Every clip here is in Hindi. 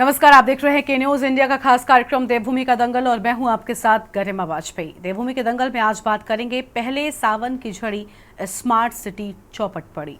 नमस्कार, आप देख रहे हैं के न्यूज इंडिया का खास कार्यक्रम देवभूमि का दंगल और मैं हूं आपके साथ गरिमा वाजपेयी। देवभूमि के दंगल में आज बात करेंगे पहले सावन की झड़ी स्मार्ट सिटी चौपट पड़ी।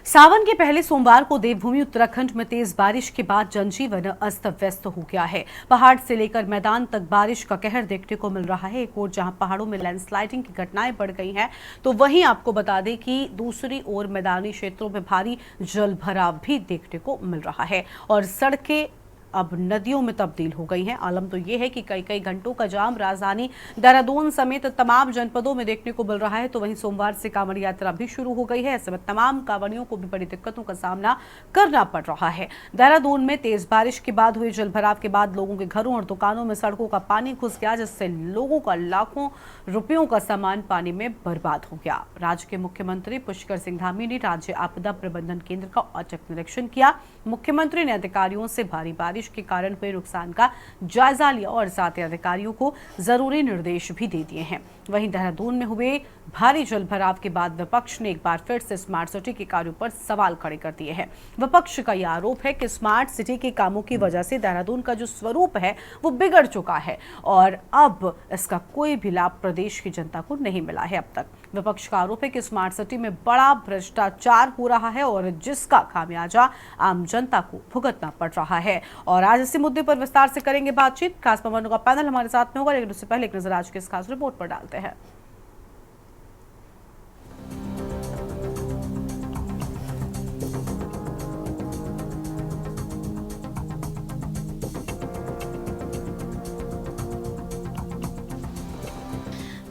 सावन के पहले सोमवार को देवभूमि उत्तराखंड में तेज बारिश के बाद जनजीवन अस्त व्यस्त हो गया है। पहाड़ से लेकर मैदान तक बारिश का कहर देखने को मिल रहा है। एक ओर जहां पहाड़ों में लैंडस्लाइडिंग की घटनाएं बढ़ गई हैं, तो वहीं आपको बता दें कि दूसरी ओर मैदानी क्षेत्रों में भारी जल भराव भी देखने को मिल रहा है और सड़कें अब नदियों में तब्दील हो गई हैं। आलम तो ये है कि कई कई घंटों का जाम राजधानी देहरादून समेत तमाम जनपदों में देखने को मिल रहा है। तो वहीं सोमवार से कांवड़ यात्रा भी शुरू हो गई है। ऐसे में तमाम कांवड़ियों को भी बड़ी दिक्कतों का सामना करना पड़ रहा है। देहरादून में तेज बारिश के बाद हुए जलभराव के बाद लोगों के घरों और दुकानों में सड़कों का पानी घुस गया, जिससे लोगों का लाखों रुपयों का सामान पानी में बर्बाद हो गया। राज्य के मुख्यमंत्री पुष्कर सिंह धामी ने राज्य आपदा प्रबंधन केंद्र का औचक निरीक्षण किया। मुख्यमंत्री ने अधिकारियों से भारी बारिश के कारण हुए नुकसान का जायजा लिया और साथ ही अधिकारियों को जरूरी निर्देश भी दे दिए हैं। वहीं देहरादून में हुए भारी जलभराव के बाद विपक्ष ने एक बार फिर से स्मार्ट सिटी के कार्यों पर सवाल खड़े कर दिए हैं। विपक्ष का यह आरोप है कि स्मार्ट सिटी के कामों की वजह से देहरादून का जो स्वरूप है वो बिगड़ चुका है और अब इसका कोई भी लाभ प्रदेश की जनता को नहीं मिला है। अब तक विपक्ष का आरोप है कि स्मार्ट सिटी में बड़ा भ्रष्टाचार हो रहा है और जिसका खामियाजा आम जनता को भुगतना पड़ रहा है। और आज इसी मुद्दे पर विस्तार से करेंगे बातचीत। खास मेहमानों का पैनल हमारे साथ में होगा, लेकिन उससे पहले एक नजर आज के इस खास रिपोर्ट पर डालते हैं।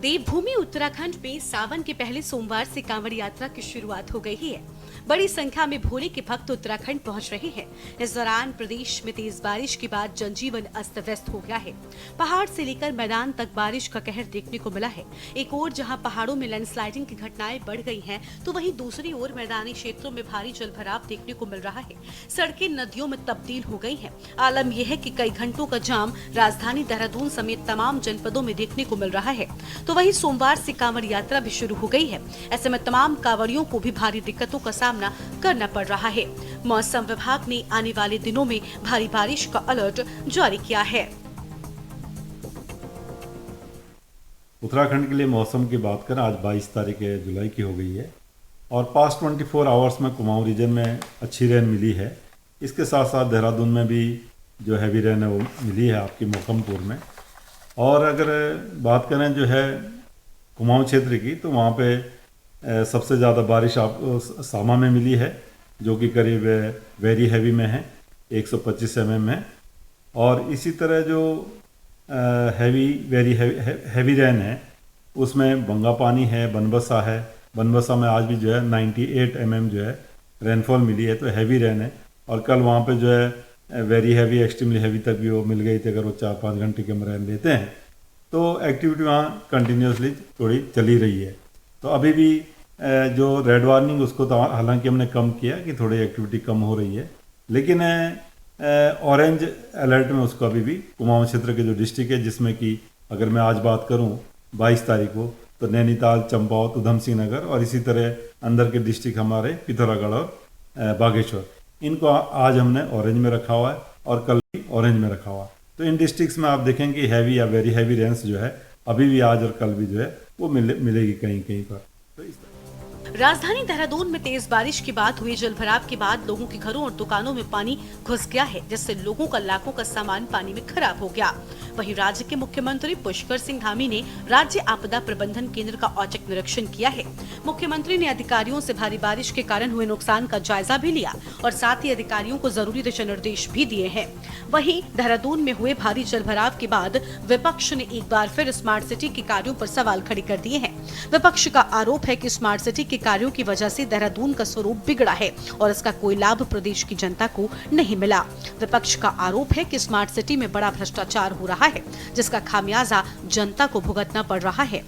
देवभूमि उत्तराखंड में सावन के पहले सोमवार से कांवड़ यात्रा की शुरुआत हो गई है। बड़ी संख्या में भोले के भक्त उत्तराखंड पहुंच रहे हैं। इस दौरान प्रदेश में तेज बारिश के बाद जनजीवन अस्त व्यस्त हो गया है। पहाड़ से लेकर मैदान तक बारिश का कहर देखने को मिला है। एक ओर जहां पहाड़ों में लैंडस्लाइडिंग की घटनाएं बढ़ गई हैं, तो वहीं दूसरी ओर मैदानी क्षेत्रों में भारी जलभराव देखने को मिल रहा है। सड़कें नदियों में तब्दील हो गई हैं। आलम यह है कि कई घंटों का जाम राजधानी देहरादून समेत तमाम जनपदों में देखने को मिल रहा है। तो वहीं सोमवार से कांवड़ यात्रा भी शुरू हो गई है। ऐसे में तमाम कांवड़ियों को भी भारी दिक्कतों का सामना करना पड़ रहा है। मौसम विभाग ने आने वाले दिनों में भारी बारिश का अलर्ट जारी किया है। उत्तराखंड के लिए मौसम की बात करें, आज 22 तारीख जुलाई की हो गई है और पास्ट 24 आवर्स में कुमाऊं रीजन में अच्छी रेन मिली है। इसके साथ साथ देहरादून में भी जो हैवी रेन है वो मिली है आपकी मौकमपुर में। और अगर बात करें जो है कुमाऊं क्षेत्र की, तो वहाँ पे सबसे ज़्यादा बारिश आपको सामा में मिली है, जो कि करीब वेरी हैवी में है, 125 mm है। और इसी तरह जो हैवी रेन है उसमें बंगा पानी है, बनबसा है। बनबसा में आज भी जो है 98 mm जो है रेनफॉल मिली है, तो हैवी रेन है। और कल वहाँ पे जो है वेरी हैवी, एक्सट्रीमली हैवी तक भी वो मिल गई थी। अगर वो 4-5 घंटे के हम रेन लेते हैं तो एक्टिविटी वहाँ कंटिन्यूसली थोड़ी चली रही है। तो अभी भी जो रेड वार्निंग उसको तो हालांकि हमने कम किया कि थोड़ी एक्टिविटी कम हो रही है, लेकिन ऑरेंज अलर्ट में उसको अभी भी कुमाऊं क्षेत्र के जो डिस्ट्रिक्ट है, जिसमें कि अगर मैं आज बात करूं 22 तारीख को, तो नैनीताल, चंपावत, उधम सिंह नगर और इसी तरह अंदर के डिस्ट्रिक्ट हमारे पिथौरागढ़ और बागेश्वर, इनको आज हमने ऑरेंज में रखा हुआ है और कल भी ऑरेंज में रखा हुआ है। तो इन डिस्ट्रिक्ट्स में आप देखेंगे हैवी या वेरी हैवी रेन्स जो है अभी भी आज और कल भी जो है वो मिलेगी कहीं कहीं पर। तो इस राजधानी देहरादून में तेज बारिश के बाद हुए जलभराव के बाद लोगों के घरों और दुकानों में पानी घुस गया है, जिससे लोगों का लाखों का सामान पानी में खराब हो गया। वहीं राज्य के मुख्यमंत्री पुष्कर सिंह धामी ने राज्य आपदा प्रबंधन केंद्र का औचक निरीक्षण किया है। मुख्यमंत्री ने अधिकारियों से भारी बारिश के कारण हुए नुकसान का जायजा भी लिया और साथ ही अधिकारियों को जरूरी दिशा निर्देश भी दिए हैं। वहीं देहरादून में हुए भारी जलभराव के बाद विपक्ष ने एक बार फिर स्मार्ट सिटी के कार्यों पर सवाल खड़े कर दिए हैं। विपक्ष का आरोप है कि स्मार्ट सिटी के कार्यों की वजह से देहरादून का स्वरूप बिगड़ा है और इसका कोई लाभ प्रदेश की जनता को नहीं मिला। विपक्ष का आरोप है कि स्मार्ट सिटी में बड़ा भ्रष्टाचार हो रहा है, जिसका खामियाजा जनता को भुगतना पड़ रहा है।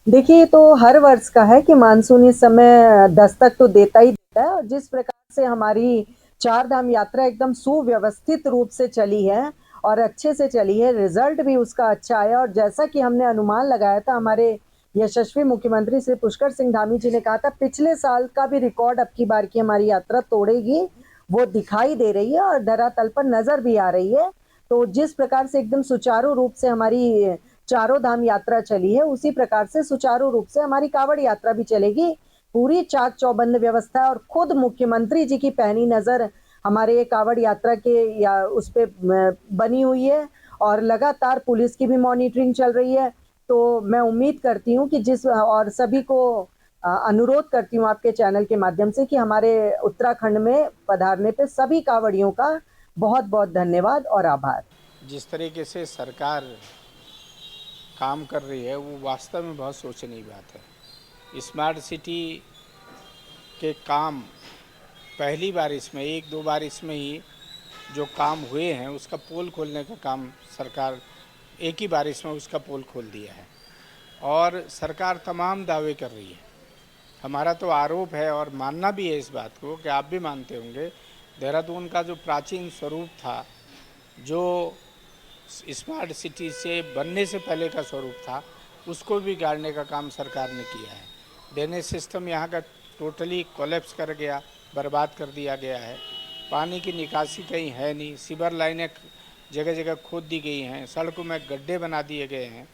देखिए, तो हर वर्ष का है कि मानसून इस समय दस्तक तो देता ही देता है, और जिस प्रकार से हमारी चार धाम यात्रा एकदम सुव्यवस्थित रूप से चली है और अच्छे से चली है, रिजल्ट भी उसका अच्छा आया। और जैसा कि हमने अनुमान लगाया था, हमारे यशस्वी मुख्यमंत्री श्री पुष्कर सिंह धामी जी ने कहा था, पिछले साल का भी रिकॉर्ड अब की बार की हमारी यात्रा तोड़ेगी, वो दिखाई दे रही है और धरातल पर नजर भी आ रही है। तो जिस प्रकार से एकदम सुचारू रूप से हमारी चारों धाम यात्रा चली है, उसी प्रकार से सुचारू रूप से हमारी कावड़ यात्रा भी चलेगी। पूरी चाक चौबंद व्यवस्था है और खुद मुख्यमंत्री जी की पैनी नजर हमारे ये कावड़ यात्रा के या उस पे बनी हुई है, और लगातार पुलिस की भी मॉनिटरिंग चल रही है। तो मैं उम्मीद करती हूँ कि जिस और सभी को अनुरोध करती हूँ आपके चैनल के माध्यम से कि हमारे उत्तराखंड में पधारने पे सभी कावड़ियों का बहुत बहुत धन्यवाद और आभार। जिस तरीके से सरकार काम कर रही है वो वास्तव में बहुत सोचनीय बात है। स्मार्ट सिटी के काम पहली बारिश में, एक दो बारिश में ही जो काम हुए हैं उसका पोल खोलने का काम सरकार एक ही बारिश में उसका पोल खोल दिया है, और सरकार तमाम दावे कर रही है। हमारा तो आरोप है और मानना भी है इस बात को कि आप भी मानते होंगे, देहरादून का जो प्राचीन स्वरूप था, जो स्मार्ट सिटी से बनने से पहले का स्वरूप था, उसको भी गाड़ने का काम सरकार ने किया है। ड्रेनेज सिस्टम यहाँ का टोटली कोलैप्स कर गया, बर्बाद कर दिया गया है। पानी की निकासी कहीं है नहीं, सीवर लाइनें जगह जगह खोद दी गई हैं, सड़कों में गड्ढे बना दिए गए हैं,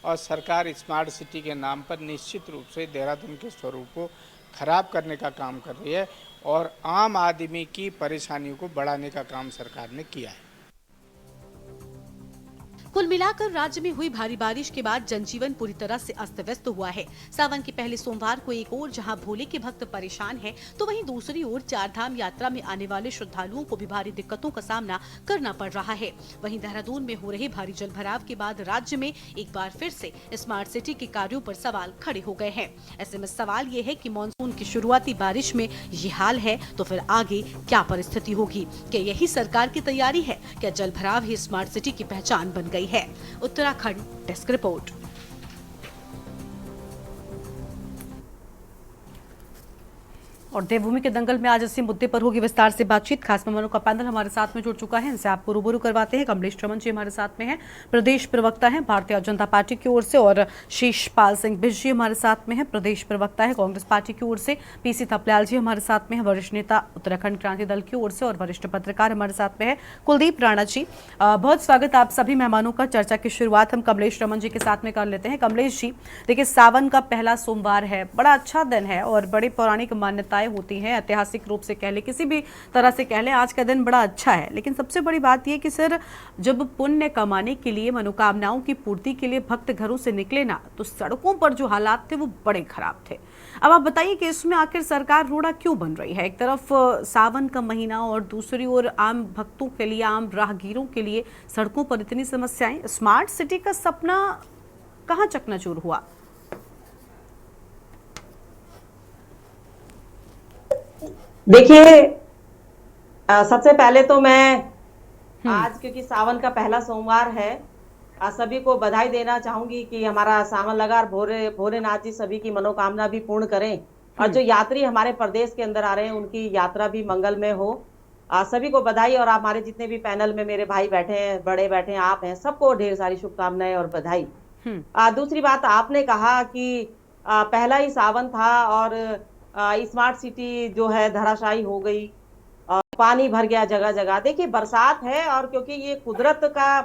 और सरकार स्मार्ट सिटी के नाम पर निश्चित रूप से देहरादून के स्वरूप को खराब करने का काम कर रही है, और आम आदमी की परेशानियों को बढ़ाने का काम सरकार ने किया है। कुल मिलाकर राज्य में हुई भारी बारिश के बाद जनजीवन पूरी तरह से अस्त व्यस्त हुआ है। सावन के पहले सोमवार को एक ओर जहां भोले के भक्त परेशान हैं, तो वहीं दूसरी ओर चारधाम यात्रा में आने वाले श्रद्धालुओं को भी भारी दिक्कतों का सामना करना पड़ रहा है। वहीं देहरादून में हो रहे भारी जलभराव के बाद राज्य में एक बार फिर से स्मार्ट सिटी के कार्यों पर सवाल खड़े हो गए हैं। ऐसे में सवाल ये है कि मानसून की शुरुआती बारिश में ये हाल है तो फिर आगे क्या परिस्थिति होगी? क्या यही सरकार की तैयारी है? क्या जलभराव ही स्मार्ट सिटी की पहचान बन गई है? Uttarakhand desk report. और देवभूमि के दंगल में आज इसी मुद्दे पर होगी विस्तार से बातचीत। खास मेहमानों का पैनल हमारे साथ में जुड़ चुका है, इनसे आपको रूबरू करवाते हैं। कमलेश रमन जी हमारे साथ में हैं, प्रदेश प्रवक्ता हैं भारतीय जनता पार्टी की ओर से, और शेषपाल सिंह बिष्ट जी हमारे साथ में हैं, प्रदेश प्रवक्ता है कांग्रेस पार्टी की ओर से। पीसी थपलियाल जी हमारे साथ में हैं, वरिष्ठ नेता उत्तराखंड क्रांति दल की ओर से, और वरिष्ठ पत्रकार हमारे साथ में है कुलदीप राणा जी। बहुत स्वागत आप सभी मेहमानों का। चर्चा की शुरुआत हम कमलेश रमन जी के साथ में कर लेते हैं। कमलेश जी, देखिए सावन का पहला सोमवार है, बड़ा अच्छा दिन है और बड़ी पौराणिक मान्यताएं होती हैं, ऐतिहासिक रूप से कह ले, किसी भी तरह से कह ले, आज का दिन बड़ा अच्छा है। लेकिन सबसे बड़ी बात यह कि सर, जब पुण्य कमाने के लिए, मनोकामनाओं की पूर्ति के लिए भक्त घरों से निकले ना, तो सड़कों पर जो हालात थे वो बड़े खराब थे। अब आप बताइए कि इसमें आखिर सरकार रोड़ा क्यों बन रही है? एक तरफ सावन का महीना और दूसरी ओर आम भक्तों के लिए, आम राहगीरों के लिए सड़कों पर इतनी समस्याएं। स्मार्ट सिटी का सपना कहां चकनाचूर हुआ? देखिए, सबसे पहले तो मैं आज, क्योंकि सावन का पहला सोमवार है, सभी को बधाई देना चाहूंगी कि हमारा सावन लगा और भोलेनाथ जी सभी की मनोकामना भी पूर्ण करें, और जो यात्री हमारे प्रदेश के अंदर आ रहे हैं उनकी यात्रा भी मंगलमय हो। सभी को बधाई, और हमारे जितने भी पैनल में मेरे भाई बैठे हैं, बड़े बैठे हैं, आप हैं, सबको ढेर सारी शुभकामनाएं और बधाई। दूसरी बात, आपने कहा कि पहला ही सावन था और स्मार्ट सिटी जो है धराशायी हो गई, पानी भर गया जगह जगह। देखिए, बरसात है और क्योंकि ये कुदरत का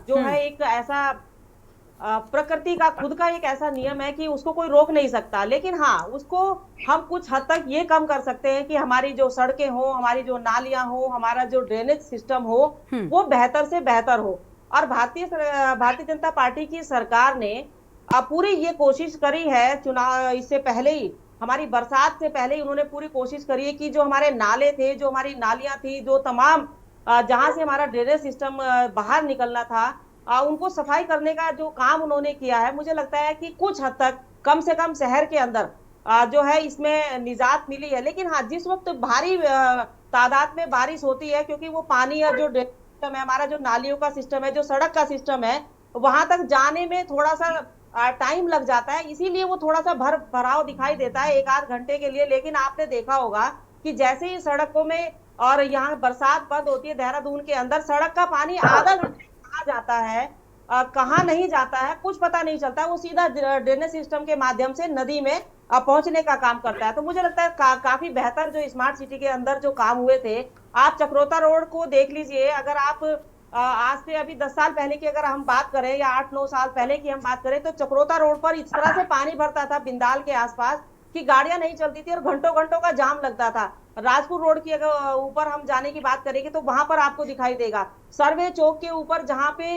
जो है एक ऐसा प्रकृति का खुद का एक ऐसा नियम है कि उसको कोई रोक नहीं सकता, लेकिन हाँ, उसको हम कुछ हद तक ये कम कर सकते हैं कि हमारी जो सड़कें हो, हमारी जो नालियां हो, हमारा जो ड्रेनेज सिस्टम हो, वो बेहतर से बेहतर हो। और भारतीय जनता पार्टी की सरकार ने पूरी ये कोशिश करी है, चुनाव इससे पहले ही, हमारी बरसात से पहले ही उन्होंने पूरी कोशिश करी है कि जो हमारे नाले थे, जो हमारी नालियां थी, जो तमाम जहां से हमारा ड्रेनेज सिस्टम बाहर निकलना था, उनको सफाई करने का जो काम उन्होंने किया है, मुझे लगता है कि कुछ हद तक, कम से कम शहर के अंदर जो है इसमें निजात मिली है। लेकिन हाँ, जिस वक्त भारी तादाद में बारिश होती है, क्योंकि वो पानी और जो सिस्टम है, हमारा जो नालियों का सिस्टम है, जो सड़क का सिस्टम है, वहां तक जाने में थोड़ा सा टाइम लग जाता है, इसीलिए वो थोड़ा सा भराव दिखाई देता है एक आध घंटे के लिए। लेकिन आपने देखा होगा कि जैसे ही सड़कों में और यहाँ बरसात बंद होती है देहरादून के अंदर, सड़क का पानी आधा घंटे कहाँ जाता है, कहाँ नहीं जाता है, कुछ पता नहीं चलता। वो सीधा ड्रेनेज सिस्टम के माध्यम से नदी में पहुंचने का काम करता है। तो मुझे लगता है काफी बेहतर जो स्मार्ट सिटी के अंदर जो काम हुए थे। आप चक्रोता रोड को देख लीजिए, अगर आप आज से अभी 10 साल पहले की अगर हम बात करें या 8-9 साल पहले की हम बात करें, तो चक्रोता रोड पर इस तरह से पानी भरता था बिंदाल के आसपास कि गाड़ियां नहीं चलती थी और घंटों घंटों का जाम लगता था। राजपुर रोड की अगर ऊपर हम जाने की बात करेंगे तो वहां पर आपको दिखाई देगा, सर्वे चौक के ऊपर जहां पे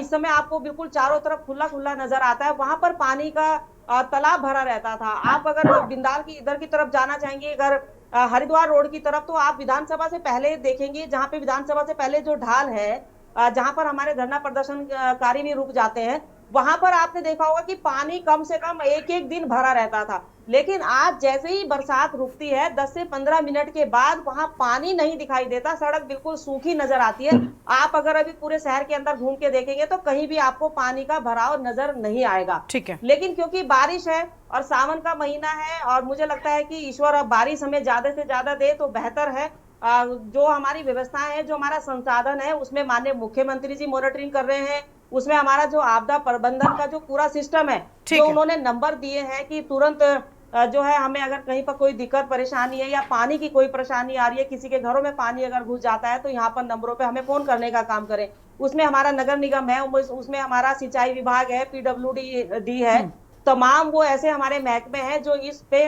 इस समय आपको बिल्कुल चारों तरफ खुला खुला नजर आता है, वहां पर पानी का तालाब भरा रहता था। आप अगर बिंदाल की इधर की तरफ जाना चाहेंगे, अगर हरिद्वार रोड की तरफ, तो आप विधानसभा से पहले देखेंगे, जहां पे विधानसभा से पहले जो ढाल है, जहां पर हमारे धरना प्रदर्शनकारी भी रुक जाते हैं, वहां पर आपने देखा होगा कि पानी कम से कम एक एक दिन भरा रहता था। लेकिन आज जैसे ही बरसात रुकती है 10 से 15 मिनट के बाद वहां पानी नहीं दिखाई देता, सड़क बिल्कुल सूखी नजर आती है। आप अगर अभी पूरे शहर के अंदर घूम के देखेंगे तो कहीं भी आपको पानी का भराव नजर नहीं आएगा। ठीक है। लेकिन क्योंकि बारिश है और सावन का महीना है, और मुझे लगता है कि ईश्वर अब बारिश हमें ज्यादा से ज्यादा दे तो बेहतर है। जो हमारी व्यवस्थाएं है, जो हमारा संसाधन है, उसमें माननीय मुख्यमंत्री जी मॉनिटरिंग कर रहे हैं। उसमें हमारा जो आपदा प्रबंधन का जो पूरा सिस्टम है, जो उन्होंने नंबर दिए हैं कि तुरंत जो है हमें अगर कहीं पर कोई दिक्कत परेशानी है या पानी की कोई परेशानी आ रही है, किसी के घरों में पानी अगर घुस जाता है, तो यहाँ पर नंबरों पे हमें फोन करने का काम करें। उसमें हमारा नगर निगम है, उसमें हमारा सिंचाई विभाग है, PWD है, तमाम वो ऐसे हमारे महकमे हैं जो इस पे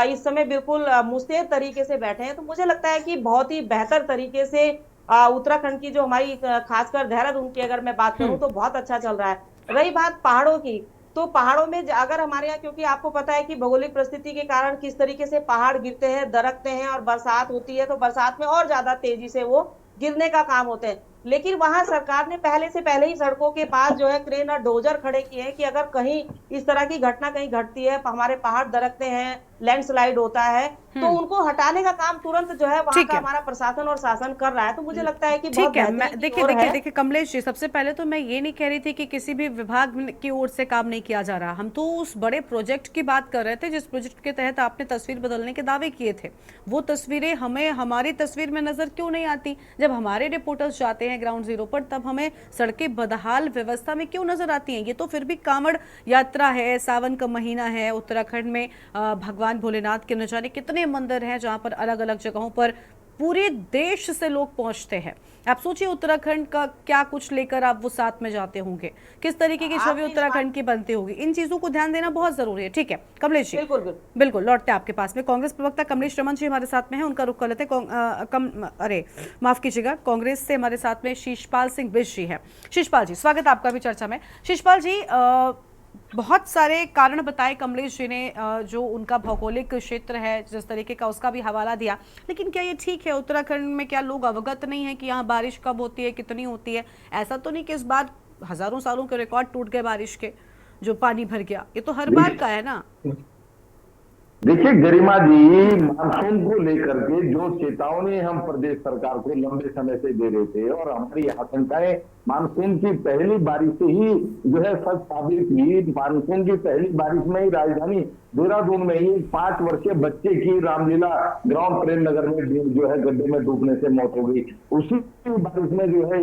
इस समय बिल्कुल मुस्तैद तरीके से बैठे हैं। तो मुझे लगता है कि बहुत ही बेहतर तरीके से उत्तराखंड की जो हमारी खासकर देहरादून की अगर मैं बात करूं तो बहुत अच्छा चल रहा है। रही बात पहाड़ों की, तो पहाड़ों में अगर हमारे यहाँ, क्योंकि आपको पता है कि भौगोलिक परिस्थिति के कारण किस तरीके से पहाड़ गिरते हैं, दरकते हैं, और बरसात होती है तो बरसात में और ज्यादा तेजी से वो गिरने का काम होते हैं। लेकिन वहां सरकार ने पहले ही सड़कों के पास जो है क्रेन और डोजर खड़े किए हैं कि अगर कहीं इस तरह की घटना कहीं घटती है, हमारे पहाड़ दरकते हैं, लैंडस्लाइड होता है, तो उनको हटाने का काम तुरंत जो है वहां का हमारा प्रशासन और शासन कर रहा है। तो मुझे लगता है कि बहुत देखिए कमलेश जी, सबसे पहले तो मैं ये नहीं कह रही थी कि किसी भी विभाग की ओर से काम नहीं किया जा रहा। हम तो उस बड़े प्रोजेक्ट की बात कर रहे थे जिस प्रोजेक्ट के तहत आपने तस्वीर बदलने के दावे किए थे। वो तस्वीरें हमें हमारी तस्वीर में नजर क्यों नहीं आती? जब हमारे रिपोर्टर्स जाते हैं ग्राउंड जीरो पर, तब हमें सड़कें बदहाल व्यवस्था में क्यों नजर आती हैं? ये तो फिर भी कांवड़ यात्रा है, सावन का महीना है, उत्तराखंड में भगवान भोलेनाथ के न जाने कितने मंदिर हैं जहां पर अलग अलग जगहों पर पूरे देश से लोग पहुंचते हैं। आप सोचिए उत्तराखंड का क्या कुछ लेकर आप वो साथ में जाते होंगे, किस तरीके की छवि उत्तराखंड की बनती होगी। इन चीजों को ध्यान देना बहुत जरूरी है। ठीक है कमलेश जी, बिल्कुल लौटते हैं आपके पास में। कांग्रेस प्रवक्ता कमलेश रमन जी हमारे साथ में हैं, उनका रुख कर लेते हैं। माफ कीजिएगा, कांग्रेस से हमारे साथ में शीशपाल सिंह बिष्ट जी है। शीशपाल जी, स्वागत आपका भी चर्चा में। शीशपाल जी, बहुत सारे कारण बताए कमलेश जी ने, जो उनका भौगोलिक क्षेत्र है जिस तरीके का, उसका भी हवाला दिया। लेकिन क्या ये ठीक है? उत्तराखंड में क्या लोग अवगत नहीं है कि यहाँ बारिश कब होती है, कितनी होती है? ऐसा तो नहीं कि इस बार हजारों सालों के रिकॉर्ड टूट गए बारिश के, जो पानी भर गया? ये तो हर बार का है ना। देखिए गरिमा जी, मानसून को लेकर के जो चेतावनी हम प्रदेश सरकार को लंबे समय से दे रहे थे, और हमारी आशंकाएं मानसून की पहली बारिश से ही जो है सच साबित हुई। मानसून की पहली बारिश में ही राजधानी देहरादून में ही 5 वर्षीय बच्चे की रामलीला ग्राउंड प्रेम नगर में जो है गड्ढे में डूबने से मौत हो गई। उसी बारिश में जो है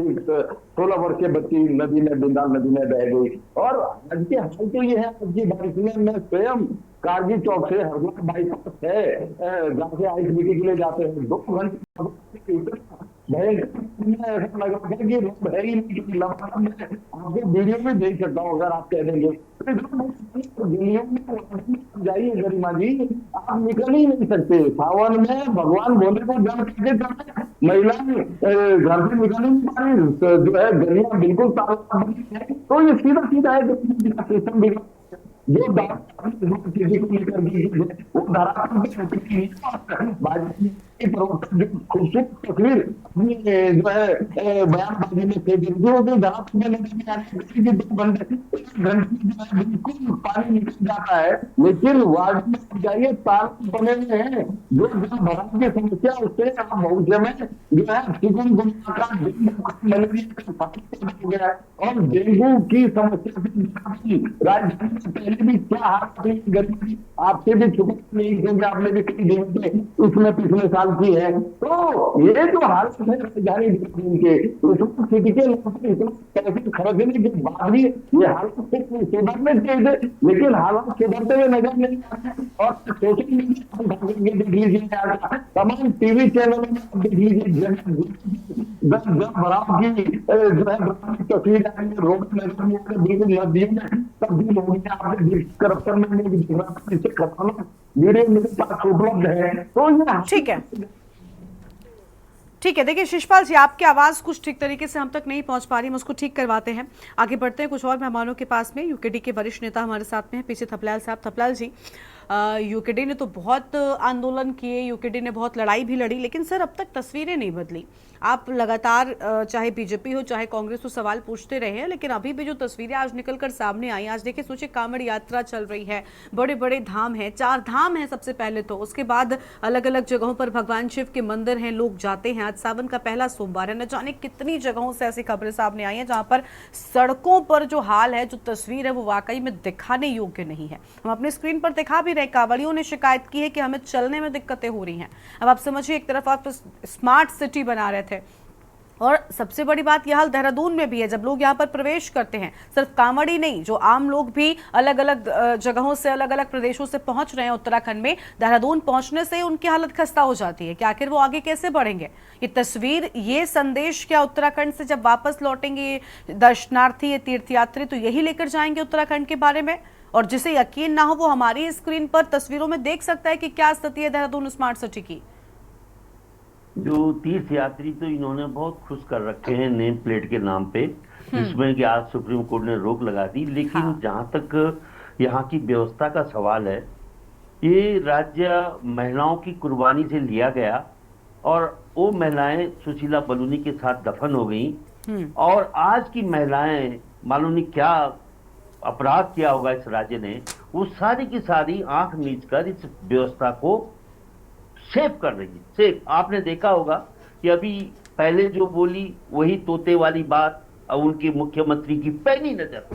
16 वर्षीय बच्ची नदी में, बिंदाल नदी में बह गई। और आज की हाल तो ये है, आज की बारिश में मैं स्वयं कारगी चौक से हरिद्वार बाईपास है, जहाँ से आईटीबीटी के लिए जाते हैं, 2 घंटे ऐसा लगा था कि रोड है ही नहीं। आपको वीडियो में देख सकता हूँ अगर आप कह देंगे। जाइए गरिमा जी, आप निकल ही नहीं सकते। सावन में भगवान भोले को जल करके महिलाएं घर से निकल नहीं पा रही, जो है गलियां बिल्कुल ताला बंद है। तो ये सीधा सीधा है सिस्टम बिगड़, जो किसी को लेकर वो धरा प्रवक्ता जो खूबसूरत तस्वीर अपनी जो है बयानबाजी में थे, जो जहां तक मैंने देखा है कि 2 घंटे 1 घंटे जो है बिल्कुल पानी निकल जाता है, लेकिन वार्ड में आप जाइए तार बने हुए हैं। जो भराव की समस्या उससे आप भविष्य में जो है चिकनगुनिया का, मलेरिया का हो गया है, और डेंगू की समस्या से राजस्थान में पहले भी क्या हाल थी गर्मी, आपसे भी छुपा नहीं क्योंकि आपने भी कई दिन उसमें पिछले साल की है। तो ये जो हालत है राजधानी के, उसमें सिटी के लोगों को इतना पैसे खर्चने के बाद भी ये हालत सुधरने चाहिए, लेकिन हालात सुधरते हुए नजर नहीं आ रहे। और सोशल मीडिया देख लीजिए, तमाम टीवी चैनलों में देख लीजिए, जब बराबर की जो है तस्वीर आएंगे, रोड नजर बिल्कुल नदियों में तब्दील हो गया। आपने करप्शन में इससे खतरनाक वीडियो मेरे पास उपलब्ध है। तो ये ठीक है, ठीक है। देखिए शिषपाल जी, आपकी आवाज़ कुछ ठीक तरीके से हम तक नहीं पहुंच पा रही, हम उसको ठीक करवाते हैं। आगे बढ़ते हैं कुछ और मेहमानों के पास में। यूकेडी के वरिष्ठ नेता हमारे साथ में हैं, पीछे थपलाल साहब। थपलाल जी, यूकेडी ने तो बहुत आंदोलन किए, यूकेडी ने बहुत लड़ाई भी लड़ी, लेकिन सर अब तक तस्वीरें नहीं बदली। आप लगातार चाहे बीजेपी हो चाहे कांग्रेस हो सवाल पूछते रहे हैं, लेकिन अभी भी जो तस्वीरें आज निकलकर सामने आई, आज देखिए सोचिए कांवड़ यात्रा चल रही है, बड़े बड़े धाम हैं, 4 धाम हैं सबसे पहले तो, उसके बाद अलग अलग जगहों पर भगवान शिव के मंदिर हैं, लोग जाते हैं। आज सावन का पहला सोमवार है, न जाने कितनी जगहों से ऐसी खबरें सामने आई हैं जहां पर सड़कों पर जो हाल है, जो तस्वीर है, वो वाकई में दिखाने योग्य नहीं है। हम अपने स्क्रीन पर दिखा भी रहे, कांवड़ियों ने शिकायत की है कि हमें चलने में दिक्कतें हो रही हैं। अब आप समझिए, एक तरफ आप स्मार्ट सिटी बना रहे थे, और सबसे बड़ी बात यह हाल देहरादून में भी है। जब लोग यहाँ पर प्रवेश करते हैं, सिर्फ कांवड़ी नहीं, जो आम लोग भी अलग अलग जगहों से, अलग अलग प्रदेशों से पहुंच रहे हैं उत्तराखंड में, देहरादून पहुंचने से उनकी हालत खस्ता हो जाती है कि आखिर वो आगे कैसे बढ़ेंगे। ये तस्वीर, ये संदेश क्या उत्तराखंड से जब वापस लौटेंगे दर्शनार्थी, ये तीर्थयात्री, तो यही लेकर जाएंगे उत्तराखंड के बारे में? और जिसे यकीन ना हो वो हमारी स्क्रीन पर तस्वीरों में देख सकता है कि क्या स्थिति है देहरादून स्मार्ट सिटी की। जो तीर्थ यात्री तो इन्होंने बहुत खुश कर रखे हैं नेम प्लेट के नाम पे, जिसमें कि आज सुप्रीम कोर्ट ने रोक लगा दी। लेकिन हाँ। जहां तक यहाँ की व्यवस्था का सवाल है, ये राज्य महिलाओं की कुर्बानी से लिया गया, और वो महिलाएं सुशीला बलूनी के साथ दफन हो गई। और आज की महिलाएं मालूम नहीं क्या अपराध किया होगा इस राज्य ने, वो सारी की सारी आंख मीच कर इस व्यवस्था को सेव कर रही है। सेव, आपने देखा होगा कि अभी पहले जो बोली वही तोते वाली बात, और उनकी मुख्यमंत्री की पैनी नजर,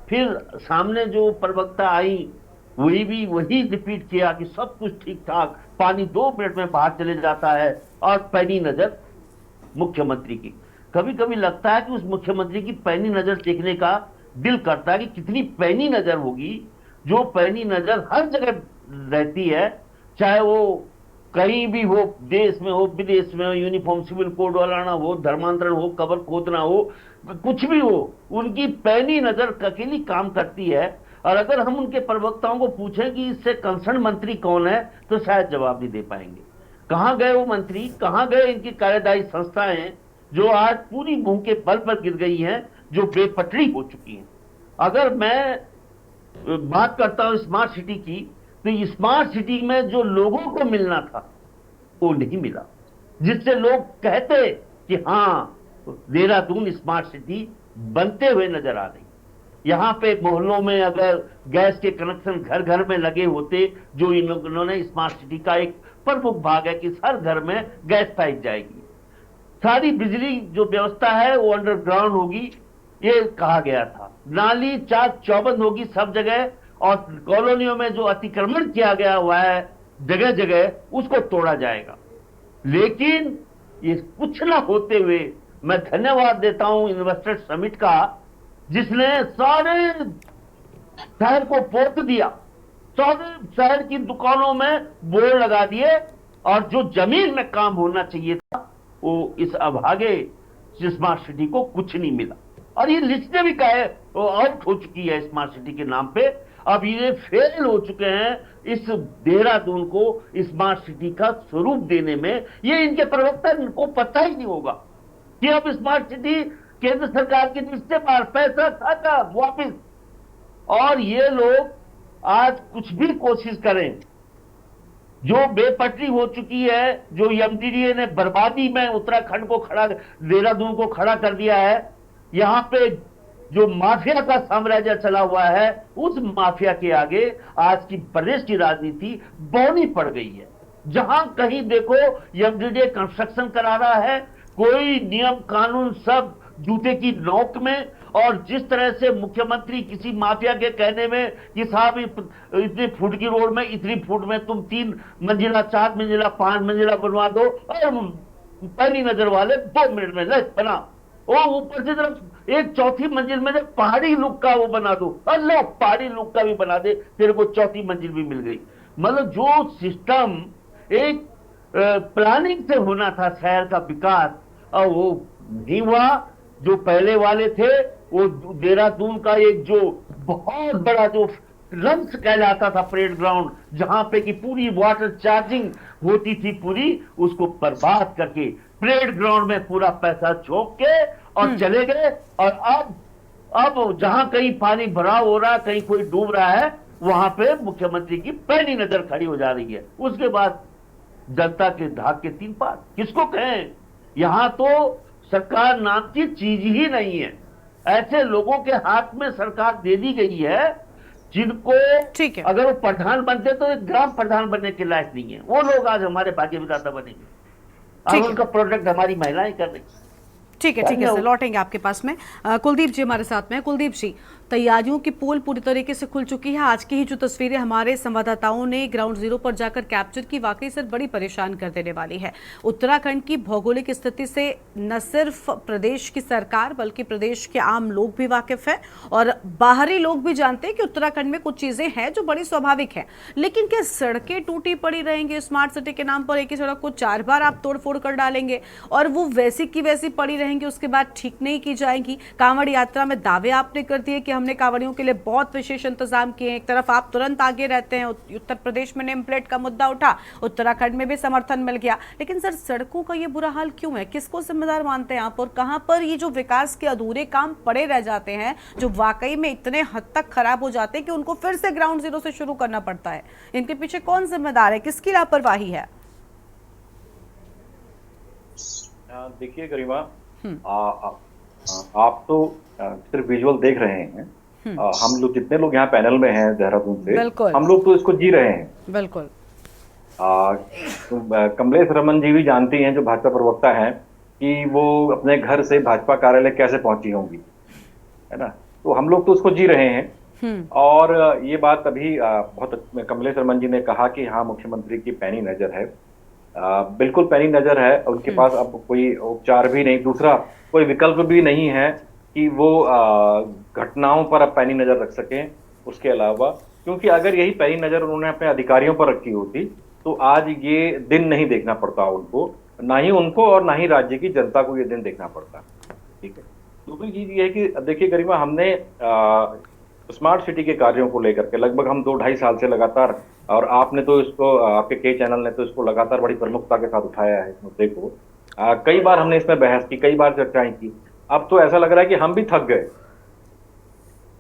फिर सामने जो प्रवक्ता आई वही भी वही रिपीट किया कि सब कुछ ठीक ठाक, पानी 2 मिनट में बाहर चले जाता है, और पैनी नजर मुख्यमंत्री की। कभी कभी लगता है कि उस मुख्यमंत्री की पैनी नजर देखने का दिल करता है कि कितनी पैनी नजर होगी, जो पैनी नजर हर जगह रहती है, चाहे वो कहीं भी हो, देश में हो, विदेश में हो, यूनिफॉर्म सिविल कोड वालाना हो, धर्मांतरण हो, कब्र खोदना हो, कुछ भी हो, उनकी पैनी नजर अकेली काम करती है। और अगर हम उनके प्रवक्ताओं को पूछें कि इससे कंसर्न मंत्री कौन है, तो शायद जवाब नहीं दे पाएंगे। कहां गए वो मंत्री, कहां गए इनकी कार्यदायी संस्थाएं जो आज पूरी मुंह के बल पर गिर गई हैं, जो बेपटरी हो चुकी हैं। अगर मैं बात करता हूं स्मार्ट सिटी की, तो स्मार्ट सिटी में जो लोगों को मिलना था वो नहीं मिला, जिससे लोग कहते कि हाँ देहरादून स्मार्ट सिटी बनते हुए नजर आ रही। यहाँ पे मोहल्लों में अगर गैस के कनेक्शन घर घर में लगे होते, जो इन्होंने स्मार्ट सिटी का एक प्रमुख भाग है कि हर घर में गैस पाइप जाएगी, सारी बिजली जो व्यवस्था है वो अंडरग्राउंड होगी, ये कहा गया था। नाली चाक चौबंद होगी सब जगह, और कॉलोनियों में जो अतिक्रमण किया गया हुआ है जगह जगह, उसको तोड़ा जाएगा। लेकिन ये कुछ ना होते हुए मैं धन्यवाद देता हूं इन्वेस्टर समिट का, जिसने सारे शहर को पोत दिया, सारे शहर की दुकानों में बोर्ड लगा दिए, और जो जमीन में काम होना चाहिए था वो इस अभागे स्मार्ट सिटी को कुछ नहीं मिला। और ये लिस्ट ने भी कहा है वो आउट हो चुकी है स्मार्ट सिटी के नाम पे। अब ये फेल हो चुके हैं इस देहरादून को स्मार्ट सिटी का स्वरूप देने में। ये इनके प्रवक्ता को पता ही नहीं होगा कि अब स्मार्ट सिटी केंद्र सरकार की दृष्टि पर पैसा था वापिस। और ये लोग आज कुछ भी कोशिश करें, जो बेपटरी हो चुकी है, जो एमडीडीए ने बर्बादी में उत्तराखंड को खड़ा, देहरादून को खड़ा कर दिया है, यहां पे जो माफिया का साम्राज्य चला हुआ है, उस माफिया के आगे आज की प्रदेश की राजनीति बौनी पड़ गई है। जहां कहीं देखो एमडीडीए कंस्ट्रक्शन करा रहा है, कोई नियम कानून सब जूते की नोक में, और जिस तरह से मुख्यमंत्री किसी माफिया के कहने में कि साहब इतनी फुट की रोड में, इतनी फुट में तुम 3 मंजिला, 4 मंजिला, 5 मंजिला बनवा दो, और पहली नजर वाले 2 मिनट में ले बना, और ऊपर से तरफ एक चौथी मंजिल में जब पहाड़ी लुक का वो बना दो, अल्लाह पहाड़ी लुक का भी बना दे, तेरे को चौथी मंजिल भी मिल गई। मतलब जो सिस्टम एक प्लानिंग से होना था शहर का विकास, और वो नहीं हुआ। जो पहले वाले थे, वो देहरादून का एक जो बहुत बड़ा जो लंच कहलाता था परेड ग्राउंड, जहां पे कि पूरी वाटर चार्जिंग होती थी पूरी, उसको बर्बाद करके परेड ग्राउंड में पूरा पैसा झोंक के और चले गए। और अब जहां कहीं पानी भराव हो रहा है, कहीं कोई डूब रहा है, वहां पे मुख्यमंत्री की पैनी नजर खड़ी हो जा रही है। उसके बाद जनता के धाक के 3 पार किसको कहें? यहां तो सरकार नाम की चीज ही नहीं है। ऐसे लोगों के हाथ में सरकार दे दी गई है जिनको, ठीक है, अगर वो प्रधान बनते तो एक ग्राम प्रधान बनने के लायक नहीं है। वो लोग आज हमारे भाग्य विधाता बनेंगे, अब उनका प्रोजेक्ट हमारी महिलाएं कर रही। ठीक है सर, लौटेंगे आपके पास में। कुलदीप जी हमारे साथ में। कुलदीप जी, तैयारियों की पोल पूरी तरीके से खुल चुकी है। आज की ही जो तस्वीरें हमारे संवाददाताओं ने ग्राउंड जीरो पर जाकर कैप्चर की, वाकई सर बड़ी परेशान कर देने वाली है। उत्तराखंड की भौगोलिक स्थिति से न सिर्फ प्रदेश की सरकार बल्कि प्रदेश के आम लोग भी वाकिफ है, और बाहरी लोग भी जानते हैं कि उत्तराखंड में कुछ चीजें हैं जो बड़ी स्वाभाविक है। लेकिन क्या सड़कें टूटी पड़ी रहेंगी स्मार्ट सिटी के नाम पर? एक ही सड़क को 4 बार आप तोड़फोड़ कर डालेंगे और वो वैसी की वैसी पड़ी रहेंगी, उसके बाद ठीक नहीं की जाएंगी। कांवड़ यात्रा में दावे आपने कर दिए कि हमने कांवड़ियों के लिए बहुत विशेष इंतजाम किए हैं। एक तरफ आप तुरंत आगे रहते हैं, उत्तर प्रदेश में नेम प्लेट का मुद्दा उठा, उत्तराखंड में भी समर्थन मिल गया, लेकिन सर सड़कों का ये बुरा हाल क्यों है? किसको जिम्मेदार मानते हैं आप, और कहां पर ये जो विकास के अधूरे काम पड़े रह जाते हैं जो वाकई में इतने हद तक खराब हो जाते हैं कि उनको फिर से ग्राउंड जीरो से शुरू करना पड़ता है? इनके पीछे कौन जिम्मेदार है, किसकी लापरवाही है? देखिए गरिमा, आप तो सिर्फ विजुअल देख रहे हैं। हम लोग जितने लोग यहाँ पैनल में हैं देहरादून से, हम लोग तो इसको जी रहे हैं। बिल्कुल। कमलेश रमन जी भी जानती हैं, जो भाजपा प्रवक्ता हैं, कि वो अपने घर से भाजपा कार्यालय कैसे पहुंची होंगी, है ना। तो हम लोग तो उसको जी रहे हैं। और ये बात अभी बहुत कमलेश रमन जी ने कहा कि हाँ, मुख्यमंत्री की पैनी नजर है। बिल्कुल पैनी नजर है। उनके पास अब कोई उपचार भी नहीं, दूसरा कोई विकल्प भी नहीं है कि वो घटनाओं पर अब पैनी नजर रख सकें उसके अलावा, क्योंकि अगर यही पैनी नजर उन्होंने अपने अधिकारियों पर रखी होती तो आज ये दिन नहीं देखना पड़ता उनको, ना ही उनको और ना ही राज्य की जनता को ये दिन देखना पड़ता। ठीक है। दूसरी चीज ये है कि देखिए गरिमा, हमने स्मार्ट सिटी के कार्यों को लेकर के लगभग हम 2-2.5 साल से लगातार, और आपने तो इसको, आपके कई चैनल ने तो इसको लगातार बड़ी प्रमुखता के साथ उठाया है इस मुद्दे को। कई बार हमने इसमें बहस की, कई बार चर्चाएं की। अब तो ऐसा लग रहा है कि हम भी थक गए,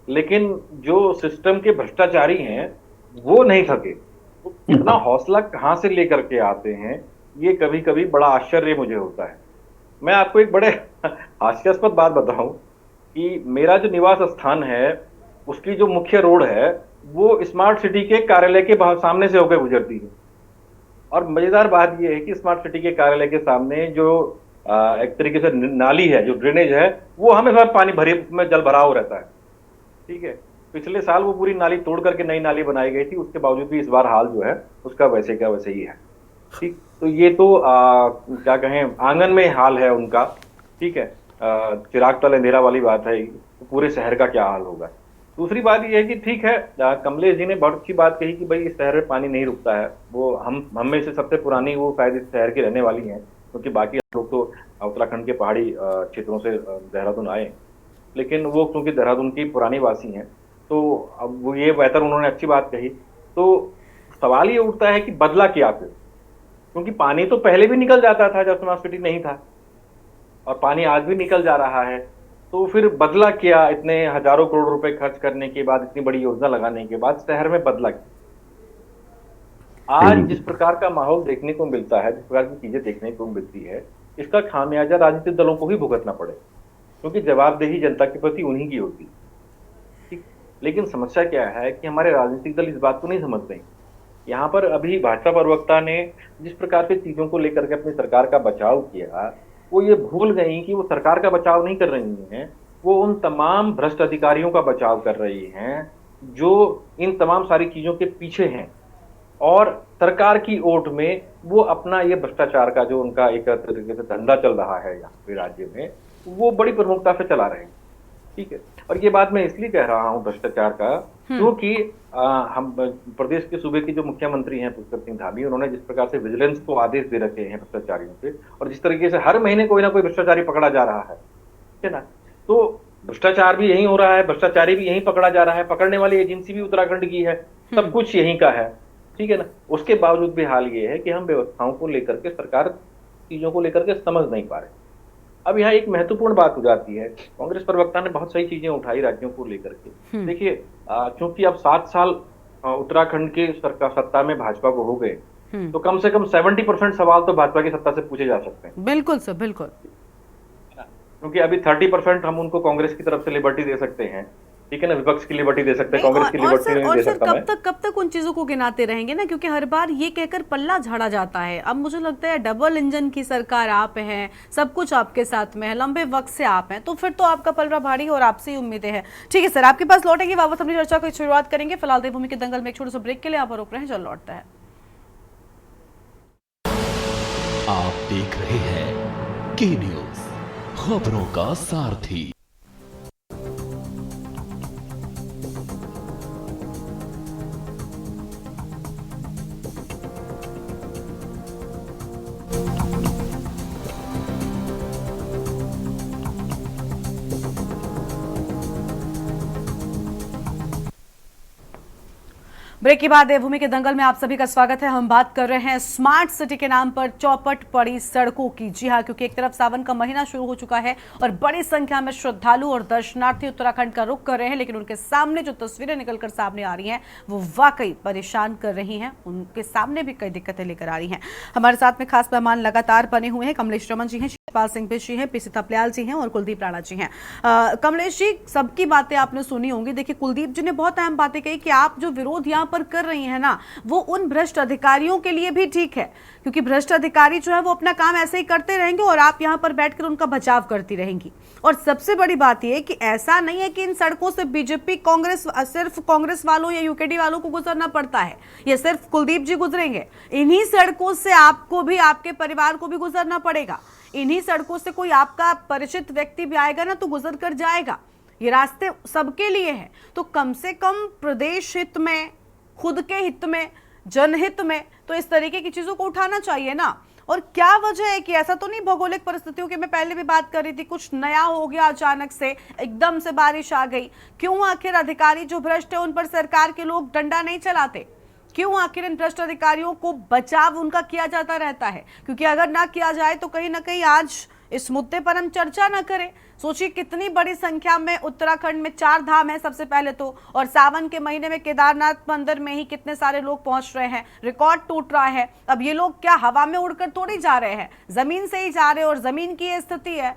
लेकिन जो सिस्टम के भ्रष्टाचारी हैं वो नहीं थके। तो इतना हौसला कहां से लेकर के आते हैं, ये कभी कभी बड़ा आश्चर्य मुझे होता है। मैं आपको एक बड़े हास्यास्पद बात बताऊं कि मेरा जो निवास स्थान है उसकी जो मुख्य रोड है वो स्मार्ट सिटी के कार्यालय के सामने से होकर गुजरती है। और मजेदार बात यह है कि स्मार्ट सिटी के कार्यालय के सामने जो एक तरीके से नाली है, जो ड्रेनेज है, वो हमेशा पानी भरे में जल भराव रहता है। ठीक है। पिछले साल वो पूरी नाली तोड़ करके नई नाली बनाई गई थी, उसके बावजूद भी इस बार हाल जो है उसका वैसे का वैसे ही है। ठीक। तो ये तो क्या कहें, आंगन में हाल है उनका। ठीक है। चिराग तले अंधेरा वाली बात है, तो पूरे शहर का क्या हाल होगा। दूसरी बात यह है कि ठीक है, कमलेश जी ने बहुत अच्छी बात कही कि भाई इस शहर में पानी नहीं रुकता है। वो हम में से सबसे पुरानी वो शायद इस शहर की रहने वाली हैं, क्योंकि बाकी लोग तो उत्तराखंड के पहाड़ी क्षेत्रों से देहरादून आए, लेकिन वो क्योंकि देहरादून की पुरानी वासी हैं, तो अब वो ये बेहतर उन्होंने अच्छी बात कही। तो सवाल ये उठता है कि बदला क्या फिर, क्योंकि पानी तो पहले भी निकल जाता था जब स्मार्ट सिटी नहीं था, और पानी आज भी निकल जा रहा है। तो फिर बदला क्या? इतने हजारों करोड़ रुपए खर्च करने के बाद, इतनी बड़ी योजना लगाने के बाद शहर में बदला क्या? आज जिस प्रकार का माहौल देखने को मिलता है, जिस प्रकार की चीजें देखने को मिलती है, इसका खामियाजा राजनीतिक दलों को ही भुगतना पड़े, क्योंकि जवाबदेही जनता के प्रति उन्हीं की होती है। ठीक, लेकिन समस्या क्या है कि हमारे राजनीतिक दल इस बात को नहीं समझ रहे। यहाँ पर अभी भाजपा प्रवक्ता ने जिस प्रकार से चीजों को लेकर के अपनी सरकार का बचाव किया, वो ये भूल गई कि वो सरकार का बचाव नहीं कर रही हैं, वो उन तमाम भ्रष्ट अधिकारियों का बचाव कर रही हैं जो इन तमाम सारी चीजों के पीछे हैं, और सरकार की ओट में वो अपना ये भ्रष्टाचार का जो उनका एक तरीके से धंधा चल रहा है यहाँ पे राज्य में, वो बड़ी प्रमुखता से चला रहे हैं। ठीक है, और ये बात मैं इसलिए कह रहा हूँ भ्रष्टाचार का, क्योंकि हम प्रदेश के सूबे के जो मुख्यमंत्री हैं पुष्कर सिंह धामी, उन्होंने जिस प्रकार से विजिलेंस को आदेश दे रखे हैं भ्रष्टाचारियों पे, और जिस तरीके से हर महीने कोई ना कोई भ्रष्टाचारी पकड़ा जा रहा है, ठीक है ना, तो भ्रष्टाचार भी यहीं हो रहा है, भ्रष्टाचारी भी यहीं पकड़ा जा रहा है, पकड़ने वाली एजेंसी भी उत्तराखंड की है, सब कुछ यहीं का है। ठीक है ना, उसके बावजूद भी हाल ये है कि हम व्यवस्थाओं को लेकर के, सरकार चीजों को लेकर के समझ नहीं पा रहे। अब यहाँ एक महत्वपूर्ण बात हो जाती है, कांग्रेस प्रवक्ता ने बहुत सही चीजें उठाई राज्यों को लेकर के। देखिए, क्योंकि अब 7 साल उत्तराखंड के सरकार सत्ता में भाजपा को हो गए, तो कम से कम 70% सवाल तो भाजपा की सत्ता से पूछे जा सकते हैं। बिल्कुल सर, बिल्कुल, क्योंकि अभी 30% हम उनको कांग्रेस की तरफ से लिबर्टी दे सकते हैं, ठीक है ना, विपक्ष की लिबर्टी दे सकते हैं, कांग्रेस की लिबर्टी नहीं दे सकता मैं। कब तक उन चीजों को गिनाते रहेंगे ना, क्योंकि हर बार ये कहकर पल्ला झाड़ा जाता है। अब मुझे लगता है डबल इंजन की सरकार आप हैं, सब कुछ आपके साथ में है, लंबे वक्त से आप हैं, तो फिर तो आपका पलड़ा भारी और आपसे ही उम्मीदें हैं। ठीक है सर, आपके पास लौटेंगे, वापस अपनी चर्चा की शुरुआत करेंगे। फिलहाल देवभूमि के दंगल में एक छोटे से ब्रेक के लिए आप रुक रहे हैं, चल लौटता है। आप देख रहे हैं के न्यूज, खबरों का सारथी। ब्रेक के बाद देवभूमि के दंगल में आप सभी का स्वागत है। हम बात कर रहे हैं स्मार्ट सिटी के नाम पर चौपट पड़ी सड़कों की। जी हां, क्योंकि एक तरफ सावन का महीना शुरू हो चुका है और बड़ी संख्या में श्रद्धालु और दर्शनार्थी उत्तराखंड का रुख कर रहे हैं, लेकिन उनके सामने जो तस्वीरें निकलकर सामने आ रही हैं वो वाकई परेशान कर रही हैं। उनके सामने भी कई दिक्कतें लेकर आ रही हैं। हमारे साथ में खास मेहमान लगातार बने हुए हैं। कमलेश रमन जी हैं, शिवपाल सिंह बिष्ट जी हैं, पीसी थपलियाल जी हैं और कुलदीप राणा जी हैं। कमलेश जी, सबकी बातें आपने सुनी होंगी। देखिए, कुलदीप जी ने बहुत अहम बातें कही कि आप जो विरोध यहाँ पर कर रही हैं ना, वो उन भ्रष्ट अधिकारियों के लिए भी ठीक है, क्योंकि भ्रष्ट अधिकारी जो है वो अपना काम ऐसे ही करते रहेंगे और आप यहाँ पर बैठकर उनका बचाव करती रहेंगी। और सबसे बड़ी बात यह है कि ऐसा नहीं है कि इन सड़कों से बीजेपी कांग्रेस, सिर्फ कांग्रेस वालों या यूकेडी वालों को गुजरना पड़ता है, ये सिर्फ कुलदीप जी गुजरेंगे। इन्हीं सड़कों से आपको भी, आपके परिवार को भी गुजरना पड़ेगा। इन्हीं सड़कों से कोई आपका परिचित व्यक्ति भी आएगा ना तो गुजर कर जाएगा। ये रास्ते सबके लिए हैं, तो कम से कम प्रदेश हित में, खुद के हित में, जनहित में तो इस तरीके की चीजों को उठाना चाहिए ना। और क्या वजह है कि ऐसा तो नहीं भौगोलिक परिस्थितियों की मैं पहले भी बात कर रही थी, कुछ नया हो गया, अचानक से एकदम से बारिश आ गई। क्यों आखिर अधिकारी जो भ्रष्ट है उन पर सरकार के लोग डंडा नहीं चलाते? क्यों आखिर इन भ्रष्ट अधिकारियों को बचाव उनका किया जाता रहता है? क्योंकि अगर ना किया जाए तो कहीं ना कहीं आज इस मुद्दे पर हम चर्चा न करें। सोचिए कितनी बड़ी संख्या में उत्तराखंड में 4 धाम है सबसे पहले तो, और सावन के महीने में केदारनाथ मंदिर में ही कितने सारे लोग पहुंच रहे हैं, रिकॉर्ड टूट रहा है। अब ये लोग क्या हवा में उड़कर थोड़ी जा रहे हैं, जमीन से ही जा रहे हैं, और जमीन की ये स्थिति है।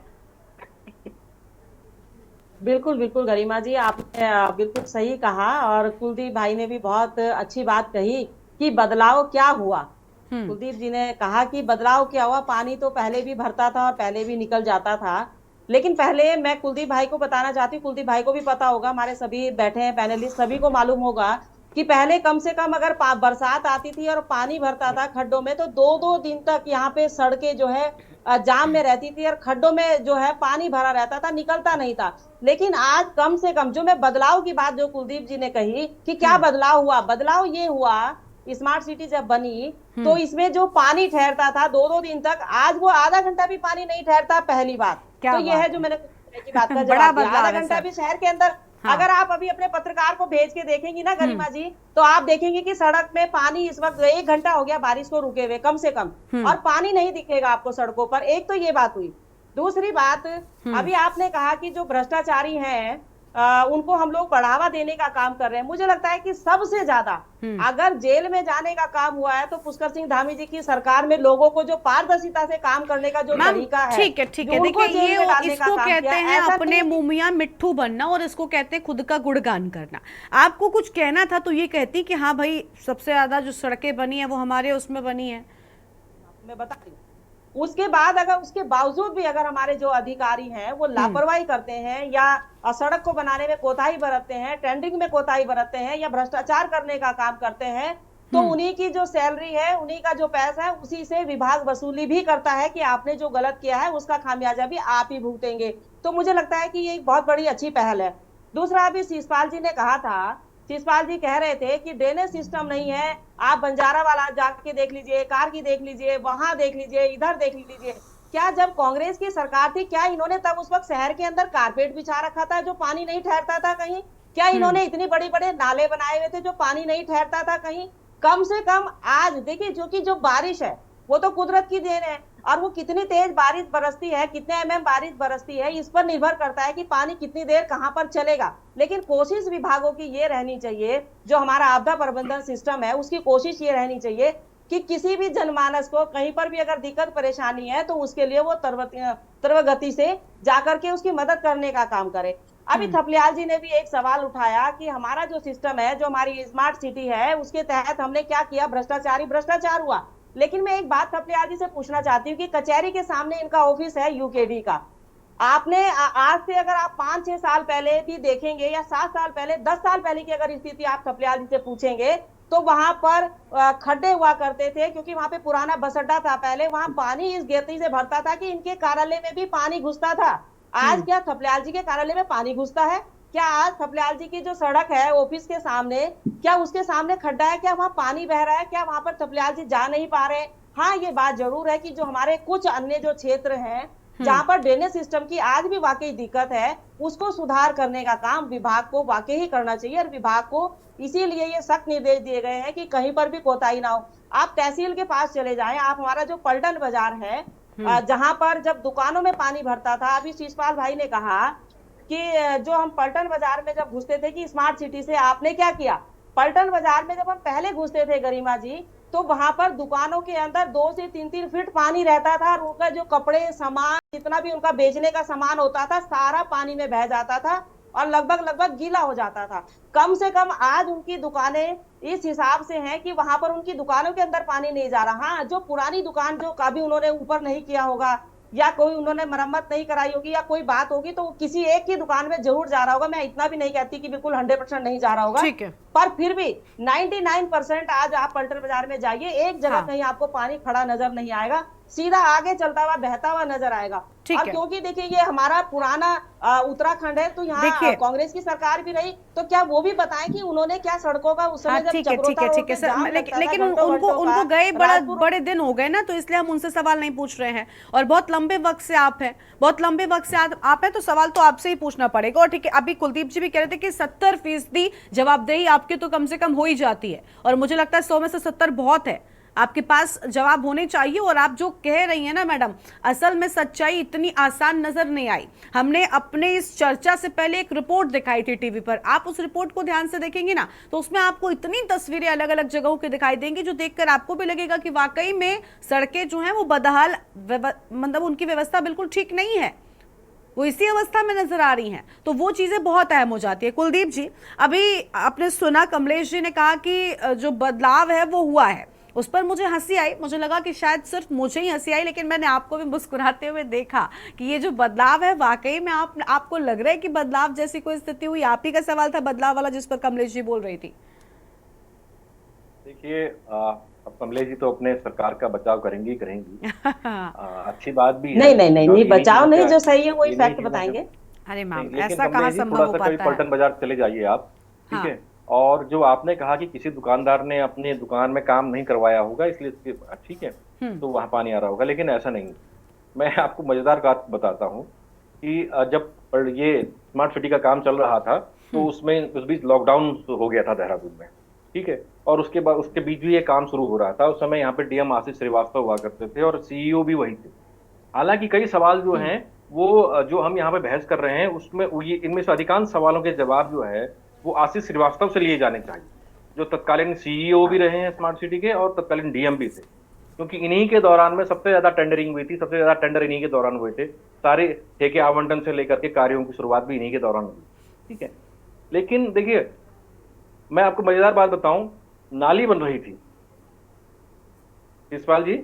बिल्कुल बिल्कुल गरिमा जी, आपने बिल्कुल सही कहा, और कुलदीप भाई ने भी बहुत अच्छी बात कही कि बदलाव क्या हुआ। कुलदीप जी ने कहा कि बदलाव क्या हुआ, पानी तो पहले भी भरता था और पहले भी निकल जाता था, लेकिन पहले मैं कुलदीप भाई को बताना चाहती हूँ, कुलदीप भाई को भी पता होगा, हमारे सभी बैठे हैं पैनलिस्ट, सभी को मालूम होगा कि पहले कम से कम अगर बरसात आती थी और पानी भरता था खड्डों में तो 2-2 दिन तक यहाँ पे सड़कें जो है जाम में रहती थी और खड्डों में जो है पानी भरा रहता था, निकलता नहीं था। लेकिन आज कम से कम, जो मैं बदलाव की बात जो कुलदीप जी ने कही कि क्या बदलाव हुआ, बदलाव ये हुआ स्मार्ट सिटी जब बनी तो इसमें जो पानी ठहरता था 2-2 दिन तक, आज वो आधा घंटा भी पानी नहीं ठहरता। पहली बात तो ये है जो मैंने की बात का जवाब दिया। आधा घंटा भी शहर के अंदर, अगर आप अभी अपने पत्रकार को भेज के देखेंगी ना गरिमा जी, तो आप देखेंगे कि सड़क में पानी इस वक्त 1 घंटा हो गया बारिश को रुके हुए कम से कम, और पानी नहीं दिखेगा आपको सड़कों पर। एक तो ये बात हुई। दूसरी बात, अभी आपने कहा कि जो भ्रष्टाचारी हैं उनको हम लोग बढ़ावा देने का काम कर रहे हैं। मुझे लगता है कि सबसे ज्यादा अगर जेल में जाने का काम हुआ है तो पुष्कर सिंह धामी जी की सरकार में लोगों को जो पारदर्शिता से काम करने का जो तरीका है, ठीक है जो उनको देखिए, जेल ये में डालने का इसको काम कहते किया, हैं ऐसा अपने नहीं- मुंह मियां मिट्ठू बनना, और इसको कहते हैं खुद का गुणगान करना। आपको कुछ कहना था तो ये कहती कि हाँ भाई, सबसे ज्यादा जो सड़कें बनी है वो हमारे उसमें बनी है। मैं बता रही हूँ। उसके बाद अगर उसके बावजूद भी अगर हमारे जो अधिकारी हैं वो लापरवाही करते हैं या सड़क को बनाने में कोताही बरतते हैं, टेंडरिंग में कोताही बरतते हैं या भ्रष्टाचार करने का काम करते हैं, तो उन्हीं की जो सैलरी है, उन्हीं का जो पैसा है, उसी से विभाग वसूली भी करता है कि आपने जो गलत किया है उसका खामियाजा भी आप ही भुगतेंगे। तो मुझे लगता है कि ये एक बहुत बड़ी अच्छी पहल है। दूसरा, अभी शिषपाल जी ने कहा था, शिषपाल जी कह रहे थे कि ड्रेनेज सिस्टम नहीं है, आप बंजारा वाला जाके देख लीजिए, कार की देख लीजिए, वहां देख लीजिए, इधर देख लीजिए। क्या जब कांग्रेस की सरकार थी, क्या इन्होंने तब उस वक्त शहर के अंदर कारपेट बिछा रखा था जो पानी नहीं ठहरता था कहीं? क्या इन्होंने इतने बड़े बड़े नाले बनाए हुए थे जो पानी नहीं ठहरता था कहीं? कम से कम आज देखिए, जो कि जो बारिश है वो तो कुदरत की देन है, और वो कितनी तेज बारिश बरसती है, कितने एमएम बारिश बरसती है, इस पर निर्भर करता है कि पानी कितनी देर कहां पर चलेगा। लेकिन कोशिश विभागों की ये रहनी चाहिए, जो हमारा आपदा प्रबंधन सिस्टम है उसकी कोशिश ये रहनी चाहिए कि किसी भी जनमानस को कहीं पर भी अगर दिक्कत परेशानी है तो उसके लिए वो त्वरित से जाकर के उसकी मदद करने का काम करे। अभी थपलियाल जी ने भी एक सवाल उठाया कि हमारा जो सिस्टम है, जो हमारी स्मार्ट सिटी है, उसके तहत हमने क्या किया, भ्रष्टाचार हुआ। लेकिन मैं एक बात थपलियाल जी से पूछना चाहती हूँ कि कचहरी के सामने इनका ऑफिस है यूकेडी का। आपने आज से अगर आप 5-6 साल पहले भी देखेंगे या 7 साल पहले, 10 साल पहले की अगर स्थिति आप थपलियाल जी से पूछेंगे तो वहां पर खड्डे हुआ करते थे, क्योंकि वहां पे पुराना बस अड्डा था पहले, वहां पानी इस गति से भरता था कि इनके कार्यालय में भी पानी घुसता था। आज क्या थपलियाल जी के कार्यालय में पानी घुसता है? क्या आज थपलियाल जी की जो सड़क है ऑफिस के सामने, क्या उसके सामने खड्डा है? क्या वहां पानी बह रहा है? क्या वहां पर थपलियाल जी जा नहीं पा रहे? हाँ, ये बात जरूर है कि जो हमारे कुछ अन्य जो क्षेत्र हैं जहां पर ड्रेनेज सिस्टम की आज भी वाकई दिक्कत है, उसको सुधार करने का काम विभाग को वाकई ही करना चाहिए। और विभाग को इसीलिए ये सख्त निर्देश दिए गए हैं कि कहीं पर भी कोताही ना हो। आप तहसील के पास चले जाएं, आप हमारा जो पलटन बाजार है, जहां पर जब दुकानों में पानी भरता था, अभी शिषपाल भाई ने कहा कि जो हम पलटन बाजार में जब घुसते थे कि स्मार्ट सिटी से आपने क्या किया, पलटन बाजार में जब हम पहले घुसते थे गरिमा जी, तो वहां पर दुकानों के अंदर 2 से 3-3 फीट पानी रहता था, और उनका जो कपड़े, सामान, जितना भी उनका बेचने का सामान होता था, सारा पानी में बह जाता था और लगभग गीला हो जाता था। कम से कम आज उनकी दुकानें इस हिसाब से हैं कि वहां पर उनकी दुकानों के अंदर पानी नहीं जा रहा। हाँ, जो पुरानी दुकान जो कभी उन्होंने ऊपर नहीं किया होगा या कोई उन्होंने मरम्मत नहीं कराई होगी या कोई बात होगी, तो किसी एक की दुकान में जरूर जा रहा होगा। मैं इतना भी नहीं कहती कि बिल्कुल 100% नहीं जा रहा होगा, ठीक है। पर फिर भी 99% आज आप पलटन बाजार में जाइए, एक जगह कहीं आपको पानी खड़ा नजर नहीं आएगा, सीधा आगे चलता हुआ बहता हुआ नजर आएगा। और क्योंकि देखिए ये हमारा पुराना उत्तराखंड है, तो यहाँ कांग्रेस की सरकार भी रही, तो क्या वो भी बताएं कि उन्होंने क्या सड़कों का उस समय जब चक्रोता रोड पे जाम लगता था, लेकिन घंटों उनको गए का, बड़े दिन हो गए ना, तो इसलिए हम उनसे सवाल नहीं पूछ रहे हैं। और बहुत लंबे वक्त से आप हैं, बहुत लंबे वक्त से आप हैं, तो सवाल तो आपसे ही पूछना पड़ेगा। और ठीक है, अभी कुलदीप जी भी कह रहे थे कि 70% जवाबदेही आपकी तो कम से कम हो ही जाती है, और मुझे लगता है 100 में से 70 बहुत है, आपके पास जवाब होने चाहिए। और आप जो कह रही हैं ना मैडम, असल में सच्चाई इतनी आसान नजर नहीं आई। हमने अपने इस चर्चा से पहले एक रिपोर्ट दिखाई थी टीवी पर, आप उस रिपोर्ट को ध्यान से देखेंगे ना, तो उसमें आपको इतनी तस्वीरें अलग अलग जगहों की दिखाई देंगी जो देखकर आपको भी लगेगा कि वाकई में सड़कें जो हैं वो बदहाल, मतलब उनकी व्यवस्था बिल्कुल ठीक नहीं है, वो इसी अवस्था में नजर आ रही हैं। तो वो चीजें बहुत अहम हो जाती है। कुलदीप जी, अभी आपने सुना कमलेश जी ने कहा कि जो बदलाव है वो हुआ है, उस पर मुझे हंसी आई। मुझे लगा कि शायद सिर्फ मुझे ही हंसी आई, लेकिन मैंने आपको भी मुस्कुराते हुए देखा कि ये जो बदलाव है वाकई में आपको लग रहा है कि बदलाव जैसी कोई स्थिति हुई। आप ही का सवाल था बदलाव वाला, जिस पर कमलेश जी बोल रही थी। देखिए, अब कमलेश जी तो अपने सरकार का बचाव करेंगी अच्छी बात भी है। नहीं, बचाव नहीं, जो सही है वही फैक्ट बताएंगे। अरे मैम, ऐसा कहाँ संभव हो पाता है? पलटन बाजार चले जाइए आप, ठीक है। और जो आपने कहा कि किसी दुकानदार ने अपने दुकान में काम नहीं करवाया होगा इसलिए, ठीक है, तो वहां पानी आ रहा होगा, लेकिन ऐसा नहीं। मैं आपको मजेदार बात बताता हूँ कि जब ये स्मार्ट सिटी का काम चल रहा था तो उसमें उस बीच लॉकडाउन हो गया था देहरादून में, ठीक है, और उसके बाद उसके बीच भी ये काम शुरू हो रहा था। उस समय यहाँ पे डीएम आशीष श्रीवास्तव हुआ करते थे और सीईओ भी वही थे। हालांकि कई सवाल जो हैं वो जो हम यहाँ पे बहस कर रहे हैं उसमें ये इनमें से अधिकांश सवालों के जवाब जो है वो आशीष श्रीवास्तव से लिए जाने चाहिए, जो तत्कालीन सीईओ भी रहे हैं स्मार्ट सिटी के और तत्कालीन डीएम भी थे, क्योंकि इन्हीं के दौरान में सबसे ज्यादा टेंडरिंग हुई थी, सबसे ज्यादा टेंडर इन्हीं के दौरान हुए थे, सारे ठेके आवंटन से लेकर के कार्यों की शुरुआत भी इन्हीं के दौरान हुई। ठीक है, लेकिन देखिए मैं आपको मजेदार बात बताऊं, नाली बन रही थी इस्पाल जी,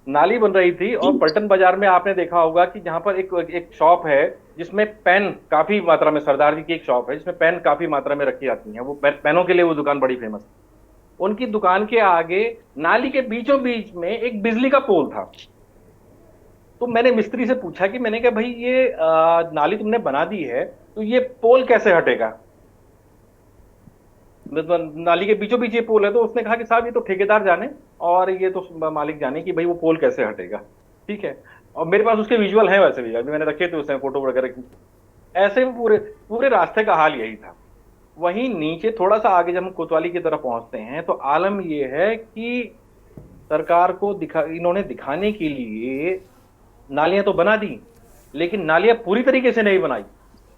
नाली बन रही थी और पलटन बाजार में आपने देखा होगा कि जहां पर एक शॉप है जिसमें पेन काफी मात्रा में, सरदार जी की एक शॉप है जिसमें पेन काफी मात्रा में रखी जाती हैं, वो पेनों के लिए वो दुकान बड़ी फेमस है। उनकी दुकान के आगे नाली के बीचों बीच में एक बिजली का पोल था। तो मैंने मिस्त्री से पूछा कि मैंने कहा भाई ये नाली तुमने बना दी है तो ये पोल कैसे हटेगा, नाली के बीचों बीच ये पोल है। तो उसने कहा कि साहब ये तो ठेकेदार जाने और ये तो मालिक जाने कि भाई वो पोल कैसे हटेगा। ठीक है, और मेरे पास उसके विजुअल हैं वैसे भी, अभी मैंने रखे थे उसमें फोटो वगैरह की। ऐसे में पूरे पूरे रास्ते का हाल यही था। वहीं नीचे थोड़ा सा आगे जब हम कोतवाली की तरफ पहुंचते हैं तो आलम ये है कि सरकार को इन्होंने दिखाने के लिए नालियां तो बना दी, लेकिन नालियां पूरी तरीके से नहीं बनाई।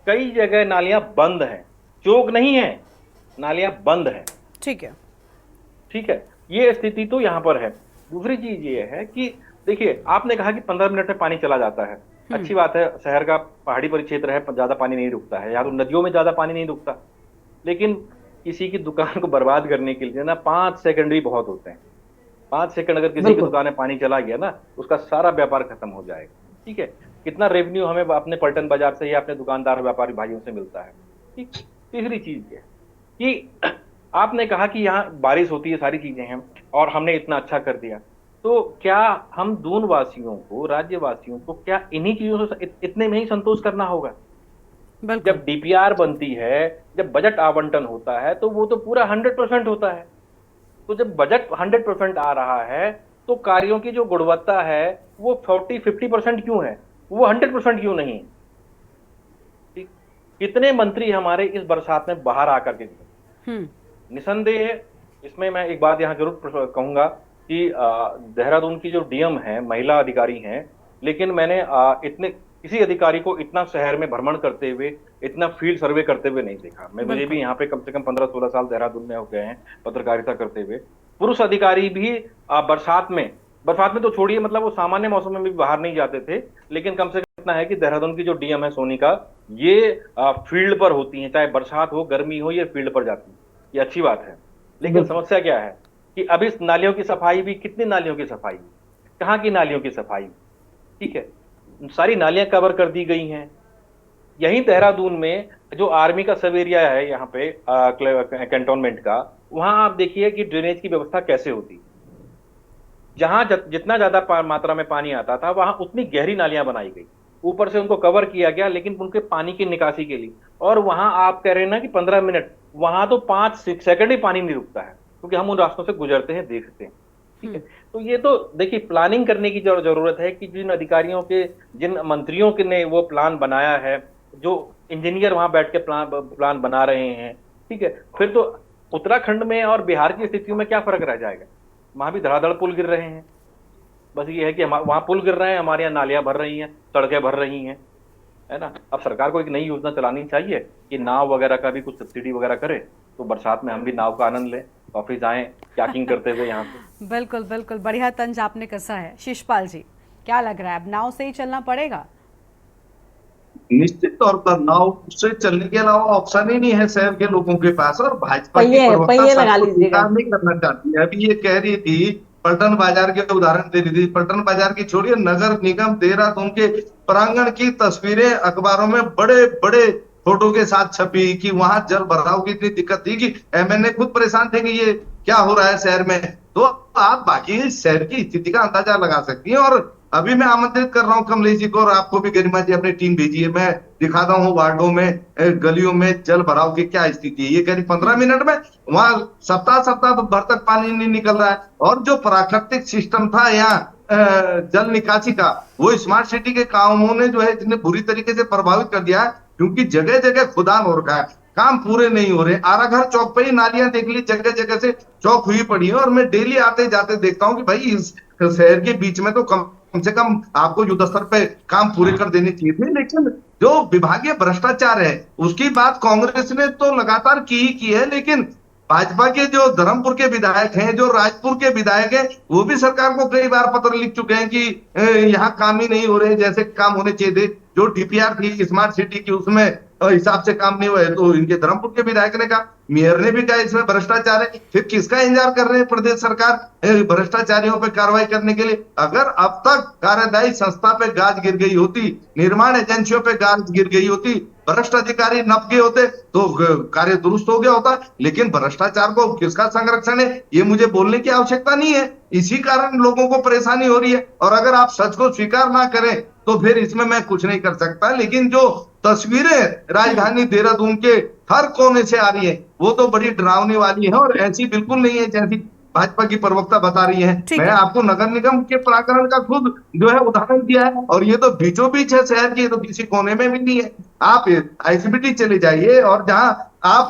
कई जगह नालियां बंद हैं, चौक नहीं है, नालियां बंद हैं। ठीक है, ठीक है, ये स्थिति तो यहां पर है। दूसरी चीज ये है कि देखिए आपने कहा कि 15 मिनट में पानी चला जाता है, अच्छी बात है, शहर का पहाड़ी परिक्षेत्र है, ज्यादा पानी नहीं रुकता है, या तो नदियों में ज्यादा पानी नहीं रुकता, लेकिन किसी की दुकान को बर्बाद करने के लिए ना 5 सेकंड भी बहुत होते हैं। 5 सेकंड अगर किसी की दुकान में पानी चला गया ना, उसका सारा व्यापार खत्म हो जाएगा। ठीक है, कितना रेवेन्यू हमें अपने पलटन बाजार से या अपने दुकानदार व्यापारी भाइयों से मिलता है। ठीक, तीसरी चीज ये कि आपने कहा कि यहाँ बारिश होती है, सारी चीजें हैं और हमने इतना अच्छा कर दिया, तो क्या हम दून वासियों को, राज्यवासियों को क्या इन्हीं चीजों से इतने में ही संतोष करना होगा? जब डीपीआर बनती है, जब बजट आवंटन होता है तो वो तो पूरा 100% होता है। तो जब बजट 100% आ रहा है तो कार्यों की जो गुणवत्ता है वो 40-50% क्यों है, वो 100% क्यों नहीं? ठीक, कितने मंत्री हमारे इस बरसात में बाहर आकर के गए? निसंदेह इसमें मैं एक बात यहाँ जरूर कहूंगा कि देहरादून की जो डीएम है महिला अधिकारी हैं, लेकिन मैंने इतने किसी अधिकारी को इतना शहर में भ्रमण करते हुए, इतना फील्ड सर्वे करते हुए नहीं देखा। मुझे भी यहाँ पे कम से कम 15-16 साल देहरादून में हो गए हैं पत्रकारिता करते हुए। पुरुष अधिकारी भी बरसात में तो छोड़िए, मतलब वो सामान्य मौसम में भी बाहर नहीं जाते थे, लेकिन कम से कम इतना है कि देहरादून की जो डीएम है सोनिका, ये फील्ड पर होती है, चाहे बरसात हो गर्मी हो, ये फील्ड पर जाती है, ये अच्छी बात है। लेकिन समस्या क्या है कि अब इस नालियों की सफाई भी, कितनी नालियों की सफाई, कहाँ की नालियों की सफाई? ठीक है, सारी नालियां कवर कर दी गई हैं। यहीं देहरादून में जो आर्मी का सब एरिया है यहाँ पे कैंटोनमेंट का, वहां आप देखिए कि ड्रेनेज की व्यवस्था कैसे होती। जहां जितना ज्यादा मात्रा में पानी आता था वहां उतनी गहरी नालियां बनाई गई, ऊपर से उनको कवर किया गया, लेकिन उनके पानी की निकासी के लिए। और वहां आप कह रहे हैं ना कि 15 मिनट, वहां तो 5 सेकंड ही पानी नहीं रुकता है, क्योंकि हम उन रास्तों से गुजरते हैं, देखते हैं। ठीक है, तो ये तो देखिए प्लानिंग करने की जरूरत है कि जिन अधिकारियों के, जिन मंत्रियों के ने वो प्लान बनाया है, जो इंजीनियर वहां बैठ के प्लान बना रहे हैं, ठीक है, फिर तो उत्तराखंड में और बिहार की स्थितियों में क्या फर्क रह जाएगा? वहां भी धड़ाधड़ पुल गिर रहे हैं, बस ये है कि वहां पुल गिर रहे हैं, हमारे यहाँ नालियां भर रही हैं, सड़कें भर रही हैं, है ना। अब सरकार को एक नई योजना चलानी चाहिए कि नाव वगैरह का भी कुछ सब्सिडी वगैरह करे, तो बरसात में हम भी नाव का आनंद लें, ऑफिस आए कैकिंग करते हुए यहाँ से। बिल्कुल बिल्कुल, बढ़िया तंज आपने कसा है। शिषपाल जी, क्या लग रहा है, अब नाव से ही चलना पड़ेगा? निश्चित तौर पर नाव से चलने के अलावा ऑप्शन ही नहीं है शहर के लोगों के पास। और भाजपा की प्रवक्ता नहीं करना चाहती है। अभी ये कह रही थी, पलटन बाजार के उदाहरण दे रही थी, पलटन बाजार की छोड़िए, नगर निगम देहरादून के प्रांगण की तस्वीरें अखबारों में बड़े बड़े फोटो के साथ छपी कि वहां जल भराव की इतनी दिक्कत थी कि एमएनए खुद परेशान थे कि ये क्या हो रहा है शहर में। तो आप बाकी शहर की स्थिति का अंदाजा लगा सकती हैं। और अभी मैं आमंत्रित कर रहा हूँ कमलेश जी को, और आपको भी गरिमा जी अपनी टीम भेजिए, मैं दिखाता हूँ वार्डों में, गलियों में जल भराव की क्या स्थिति है। ये कह रही 15 मिनट में वहां सप्ताह भर तक पानी नहीं निकल रहा है। और जो प्राकृतिक सिस्टम था यहाँ जल निकासी का, वो स्मार्ट सिटी के कामों ने जो है इतने बुरी तरीके से प्रभावित कर दिया है, क्योंकि जगह जगह खुदान हो रखा है, काम पूरे नहीं हो रहे। आराघर चौक पे ही नालियां देख ली, जगह जगह से चौक हुई पड़ी है। और मैं डेली आते जाते देखता हूँ कि भाई इस शहर के बीच में तो कम कम से कम आपको युद्ध स्तर पे काम पूरे कर देने चाहिए थे। लेकिन जो विभागीय भ्रष्टाचार है उसकी बात कांग्रेस ने तो लगातार की ही की है, लेकिन भाजपा के जो धर्मपुर के विधायक हैं, जो राजपुर के विधायक हैं, वो भी सरकार को कई बार पत्र लिख चुके हैं कि यहाँ काम ही नहीं हो रहे जैसे काम होने चाहिए थे। जो डीपीआर थी स्मार्ट सिटी की उसमें हिसाब से काम नहीं हुआ है, तो इनके धर्मपुर के विधायक ने कहा, मेयर ने भी कहा इसमें भ्रष्टाचार है। फिर किसका इंतजार कर रहे हैं प्रदेश सरकार भ्रष्टाचारियों पर कार्रवाई करने के लिए? अगर अब तक कार्यदायी संस्था पे गाज गिर गई होती, निर्माण एजेंसियों पे गाज गिर गई होती, भ्रष्ट अधिकारी नप गए होते तो कार्य दुरुस्त हो गया होता। लेकिन भ्रष्टाचार को किसका संरक्षण है ये मुझे बोलने की आवश्यकता नहीं है। इसी कारण लोगों को परेशानी हो रही है, और अगर आप सच को स्वीकार ना करें तो फिर इसमें मैं कुछ नहीं कर सकता। लेकिन जो तस्वीरें राजधानी देहरादून के हर कोने से आ रही है वो तो बड़ी डरावनी वाली है, और ऐसी बिल्कुल नहीं है जैसी भाजपा की प्रवक्ता बता रही है। मैं आपको नगर निगम के प्रांगण का खुद जो है उदाहरण दिया है, और ये तो बीचों बीच है शहर की, तो किसी कोने में भी नहीं है। आप आईसीबीटी चले जाइए, और जहां आप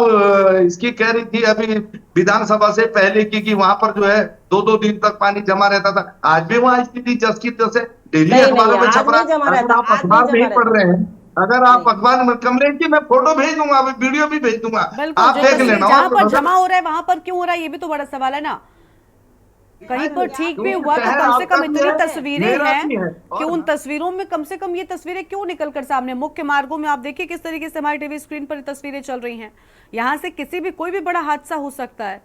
इसकी कह रही थी अभी विधानसभा से पहले की वहां पर जो है 2-2 दिन तक पानी जमा रहता था, आज भी वहां स्थिति जस की तस है। डेली अखबारों में छप रहा है, अगर आप अखबार नहीं पढ़ रहे हैं, अगर आप अखबार में कमलेश जी मैं फोटो भेज दूंगा, वीडियो भी भेज दूंगा, आप देख लेना। जहाँ पर जमा हो रहा है वहां पर क्यों हो रहा है ये भी तो बड़ा सवाल है ना। कहीं पर ठीक भी हुआ तो कम से कम इतनी तस्वीरें हैं कि उन तस्वीरों में कम से कम ये तस्वीरें क्यों निकल कर सामने। मुख्य मार्गों में आप देखिए किस तरीके से हमारी टीवी स्क्रीन पर तस्वीरें चल रही हैं। यहाँ से किसी भी कोई भी बड़ा हादसा हो सकता है।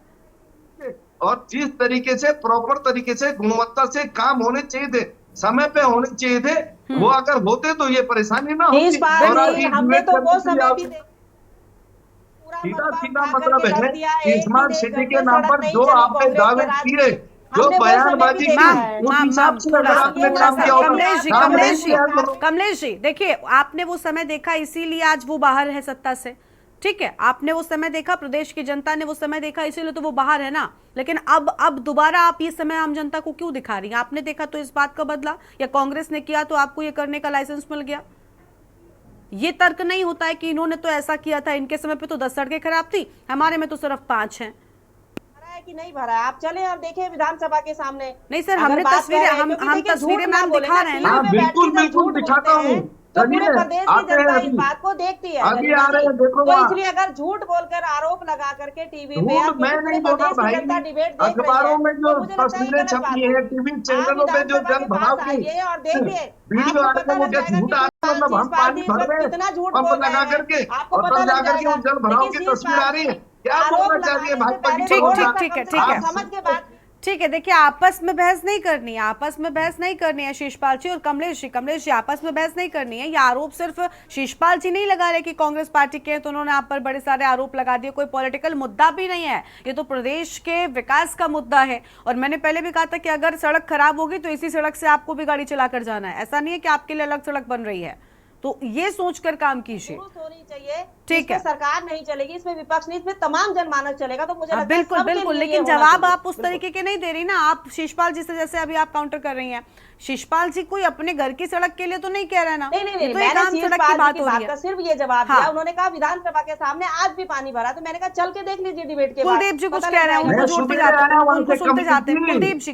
और जिस तरीके से प्रॉपर तरीके से गुणवत्ता से काम होने चाहिए थे, समय पे होने चाहिए थे, वो अगर होते तो ये परेशानी ना होती। हमने तो वो समय भी सीधा सीधा मतलब है स्मार्ट सिटी के नाम पर जो आपने दावे किए, जो बयानबाजी की, उस हिसाब से अगर आपने काम किया होता। कमलेश जी देखिए, आपने वो समय देखा इसीलिए आज वो बाहर है सत्ता से, ठीक है। आपने वो समय देखा, प्रदेश की जनता ने वो समय देखा, इसीलिए तो वो बाहर है ना। लेकिन अब दोबारा आप ये समय आम जनता को क्यों दिखा रही हैं? आपने देखा तो इस बात का बदला, या कांग्रेस ने किया तो आपको ये करने का लाइसेंस मिल गया? ये तर्क नहीं होता है कि इन्होंने तो ऐसा किया था, इनके समय पे तो 10 सड़कें खराब थी, हमारे में तो सिर्फ 5 हैं। कि नहीं भरा, आप चले और देखें विधानसभा के सामने। नहीं सर, हमने तस्वीरें हम तस्वीरें मैम दिखा रहे हैं ना। बिल्कुल बिल्कुल दिखाता हूँ, तो पूरे प्रदेश की जनता इस बात को देखती है। अभी आ रहे हैं, देखो तो इसलिए अगर झूठ बोलकर आरोप लगा करके टीवी पे मैं नहीं बोला भाई, अखबारों में जो तस्वीरें छपी है, टीवी चैनलों पे जो जन भराव की और देखिए वीडियो आ रहे हैं, वो झूठ आ रहा है, मतलब हम पानी भर रहे हैं पंप लगा करके, और तब जाकर के वो जन भराव की तस्वीर आ रही है। क्या बोलना चाहिए भाजपा की? ठीक है, देखिए आपस में बहस नहीं करनी है, आपस में बहस नहीं करनी है शिषपाल जी और कमलेश जी आपस में बहस नहीं करनी है। ये आरोप सिर्फ शिषपाल जी नहीं लगा रहे कि कांग्रेस पार्टी के, तो उन्होंने आप पर बड़े सारे आरोप लगा दिए। कोई पॉलिटिकल मुद्दा भी नहीं है, ये तो प्रदेश के विकास का मुद्दा है। और मैंने पहले भी कहा था कि अगर सड़क खराब होगी तो इसी सड़क से आपको भी गाड़ी चलाकर जाना है, ऐसा नहीं है कि आपके लिए अलग सड़क बन रही है। तो ये सोचकर काम कीजिए, होनी चाहिए। ठीक है, सरकार नहीं चलेगी, इसमें विपक्ष नहीं, इसमें तमाम जनमानस चलेगा। तो मुझे लगता है बिल्कुल बिल्कुल, लेकिन जवाब आप उस तरीके के नहीं दे रही ना। आप शिषपाल जी से जैसे अभी आप काउंटर कर रही हैं, शिषपाल जी कोई अपने घर की सड़क के लिए तो नहीं कह रहे ना। नहीं, तो एक आम सड़क की बात हो रही है। सिर्फ ये जवाब दिया उन्होंने, कहा विधानसभा के सामने आज भी पानी भरा। तो मैंने कहा चल के देख लीजिए डिबेट के बाद। कुलदीप जी कुछ कह रहे हैं, उनको सुनते जाते हैं। कुलदीप जी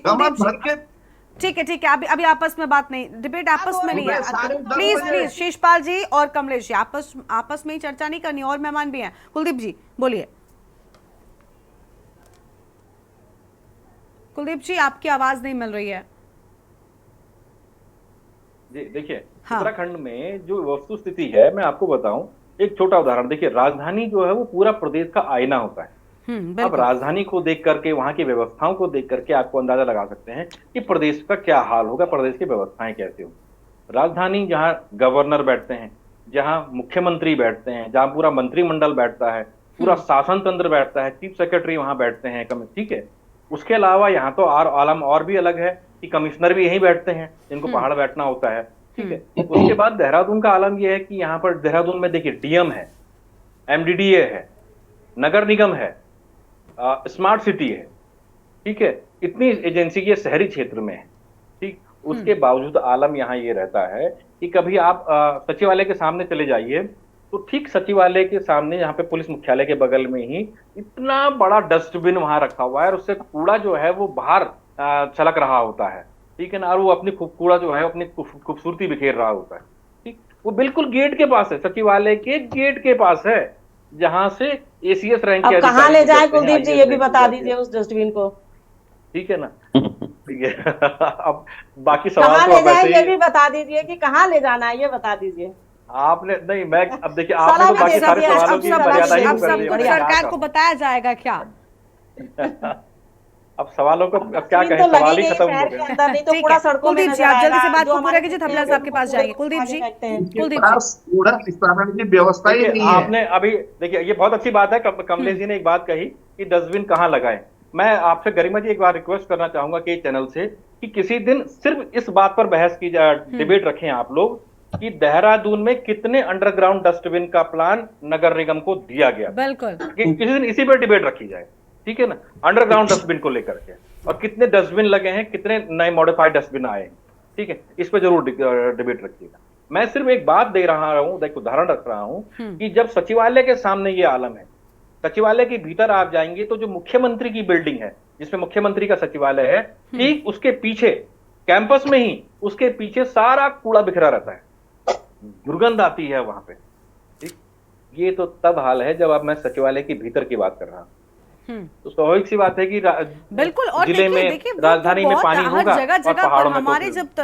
ठीक है, अभी आपस में बात नहीं, डिबेट आपस में नहीं है। प्लीज शिषपाल जी और कमलेश जी आपस में ही चर्चा नहीं करनी, और मेहमान भी हैं। कुलदीप जी बोलिए। कुलदीप जी आपकी आवाज नहीं मिल रही है जी। देखिए उत्तराखंड में जो वस्तु स्थिति है, मैं आपको बताऊं एक छोटा उदाहरण। देखिए राजधानी जो है वो पूरा प्रदेश का आईना होता है। अब राजधानी को देख करके, वहां की व्यवस्थाओं को देख करके आपको अंदाजा लगा सकते हैं कि प्रदेश का क्या हाल होगा, प्रदेश की व्यवस्थाएं कैसे होगी। राजधानी जहां गवर्नर बैठते हैं, जहां मुख्यमंत्री बैठते हैं, जहां पूरा मंत्रिमंडल बैठता है, पूरा शासन तंत्र बैठता है, चीफ सेक्रेटरी वहां बैठते हैं, ठीक है। उसके अलावा यहाँ तो आलम और भी अलग है कि कमिश्नर भी यहीं बैठते हैं, जिनको पहाड़ बैठना होता है, ठीक है। उसके बाद देहरादून का आलम यह है कि यहाँ पर देहरादून में देखिए डीएम है, एमडीडीए है, नगर निगम है, स्मार्ट सिटी है, ठीक है। इतनी एजेंसी ये शहरी क्षेत्र में है, ठीक। उसके बावजूद आलम यहाँ ये रहता है कि कभी आप सचिवालय के सामने चले जाइए तो ठीक सचिवालय के सामने, यहाँ पे पुलिस मुख्यालय के बगल में ही इतना बड़ा डस्टबिन वहां रखा हुआ है, और उससे कूड़ा जो है वो बाहर छलक रहा होता है, ठीक है ना, और वो अपनी कूड़ा जो है अपनी खूबसूरती बिखेर रहा होता है। ठीक, वो बिल्कुल गेट के पास है, सचिवालय के गेट के पास है, जहां से एसीएस रैंक के अब कहाँ ले जाए गुजरते हैं, कुलदीप जी, IAS ये भी रैंक बता गुजरते दीजिए हैं। उस डस्टबिन को। ठीक है ना। ठीक है। अब बाकी कहाँ सवाल तो ले अब जाए ऐसे ये ही भी बता दीजिए कि कहाँ ले जाना है, ये बता दीजिए। आपने नहीं, मैं अब देखिए आपने तो सलाह बाकी दे सारे दीजिए, सवालों अब की सब मर्यादा ही कुछ- अब कर सब दी है, कुछ मैं क्या सरकार को कहूं। बताया जाएगा क्या? अब सवालों को अब क्या डस्टबिन कहें, तो लगी सवाल ही गई खत्म हो शहर गए। के अंदर, नहीं तो ठीक कूड़ा है सड़कों में कुलदीप जी, नजर आप जल्दी से आएगा। बात जो को पूरा हमारे कीजिए, कुत्ते थपला हैं, साहब के वो पास कूड़े जाएंगे। को कुलदीप उठा के जी, फेंकते हैं। उनके कुलदीप जी। पास कूड़ा निस्तारण की व्यवस्था ही देखिए नहीं है। आपने अभी देखिए ये बहुत अच्छी बात है, कमलेश जी ने एक बात कही कि डस्टबिन कहाँ लगाएं। मैं आपसे गरिमा जी एक बार रिक्वेस्ट करना चाहूंगा कि चैनल से कि किसी दिन सिर्फ इस बात पर बहस की जाए, डिबेट रखें आप लोग कि देहरादून में कितने अंडरग्राउंड डस्टबिन का प्लान नगर निगम को दिया गया, बिल्कुल। कि किसी दिन इसी पर डिबेट रखी जाए। ठीक है ना, अंडरग्राउंड डस्टबिन को लेकर के, और कितने डस्टबिन लगे हैं, कितने नए मॉडिफाइड डस्टबिन आए हैं। ठीक है, इस पर जरूर डिबेट रखिएगा। मैं सिर्फ एक बात दे रहा हूं, एक उदाहरण रख रहा हूं कि जब सचिवालय के सामने ये आलम है, सचिवालय के भीतर आप जाएंगे तो जो मुख्यमंत्री की बिल्डिंग है, जिसमें मुख्यमंत्री का सचिवालय है, ठीक उसके पीछे कैंपस में ही उसके पीछे सारा कूड़ा बिखरा रहता है, दुर्गंध आती है वहां पे। ठीक, ये तो तब हाल है जब अब मैं सचिवालय के भीतर की बात कर रहा हूं। तो स्वाभाविक सी बात है कि बिल्कुल। और जिले देखिए में देखिए वो राजधानी तो में बहुत पानी हर होगा जगह और जगह पर पहाड़ों में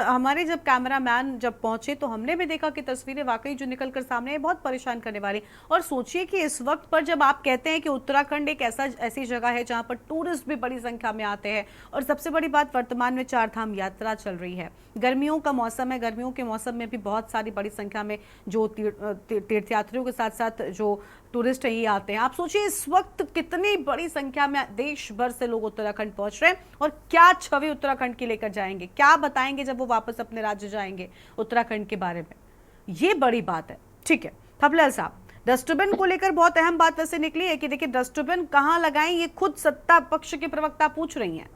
हमारे जब कैमरामैन जब पहुंचे तो हमने भी देखा कि तस्वीरें वाकई जो निकल कर सामने आई बहुत परेशान करने वाली। और सोचिए कि इस वक्त पर जब आप कहते हैं कि उत्तराखंड एक ऐसी जगह है जहां पर टूरिस्ट भी बड़ी संख्या में आते हैं, और सबसे बड़ी बात वर्तमान में 4 धाम यात्रा चल रही है, गर्मियों का मौसम है, गर्मियों के मौसम में भी बहुत सारी बड़ी संख्या में जो तीर्थयात्रियों के साथ साथ जो टूरिस्ट ही आते हैं। आप सोचिए इस वक्त कितनी बड़ी संख्या में देश भर से लोग उत्तराखंड पहुंच रहे हैं, और क्या छवि उत्तराखंड की लेकर जाएंगे, क्या बताएंगे जब वो वापस अपने राज्य जाएंगे उत्तराखंड के बारे में। ये बड़ी बात है। ठीक है थपलाल साहब, डस्टबिन को लेकर बहुत अहम बात वैसे निकली है कि देखिए डस्टबिन कहां लगाएं, ये खुद सत्ता पक्ष के प्रवक्ता पूछ रही हैं।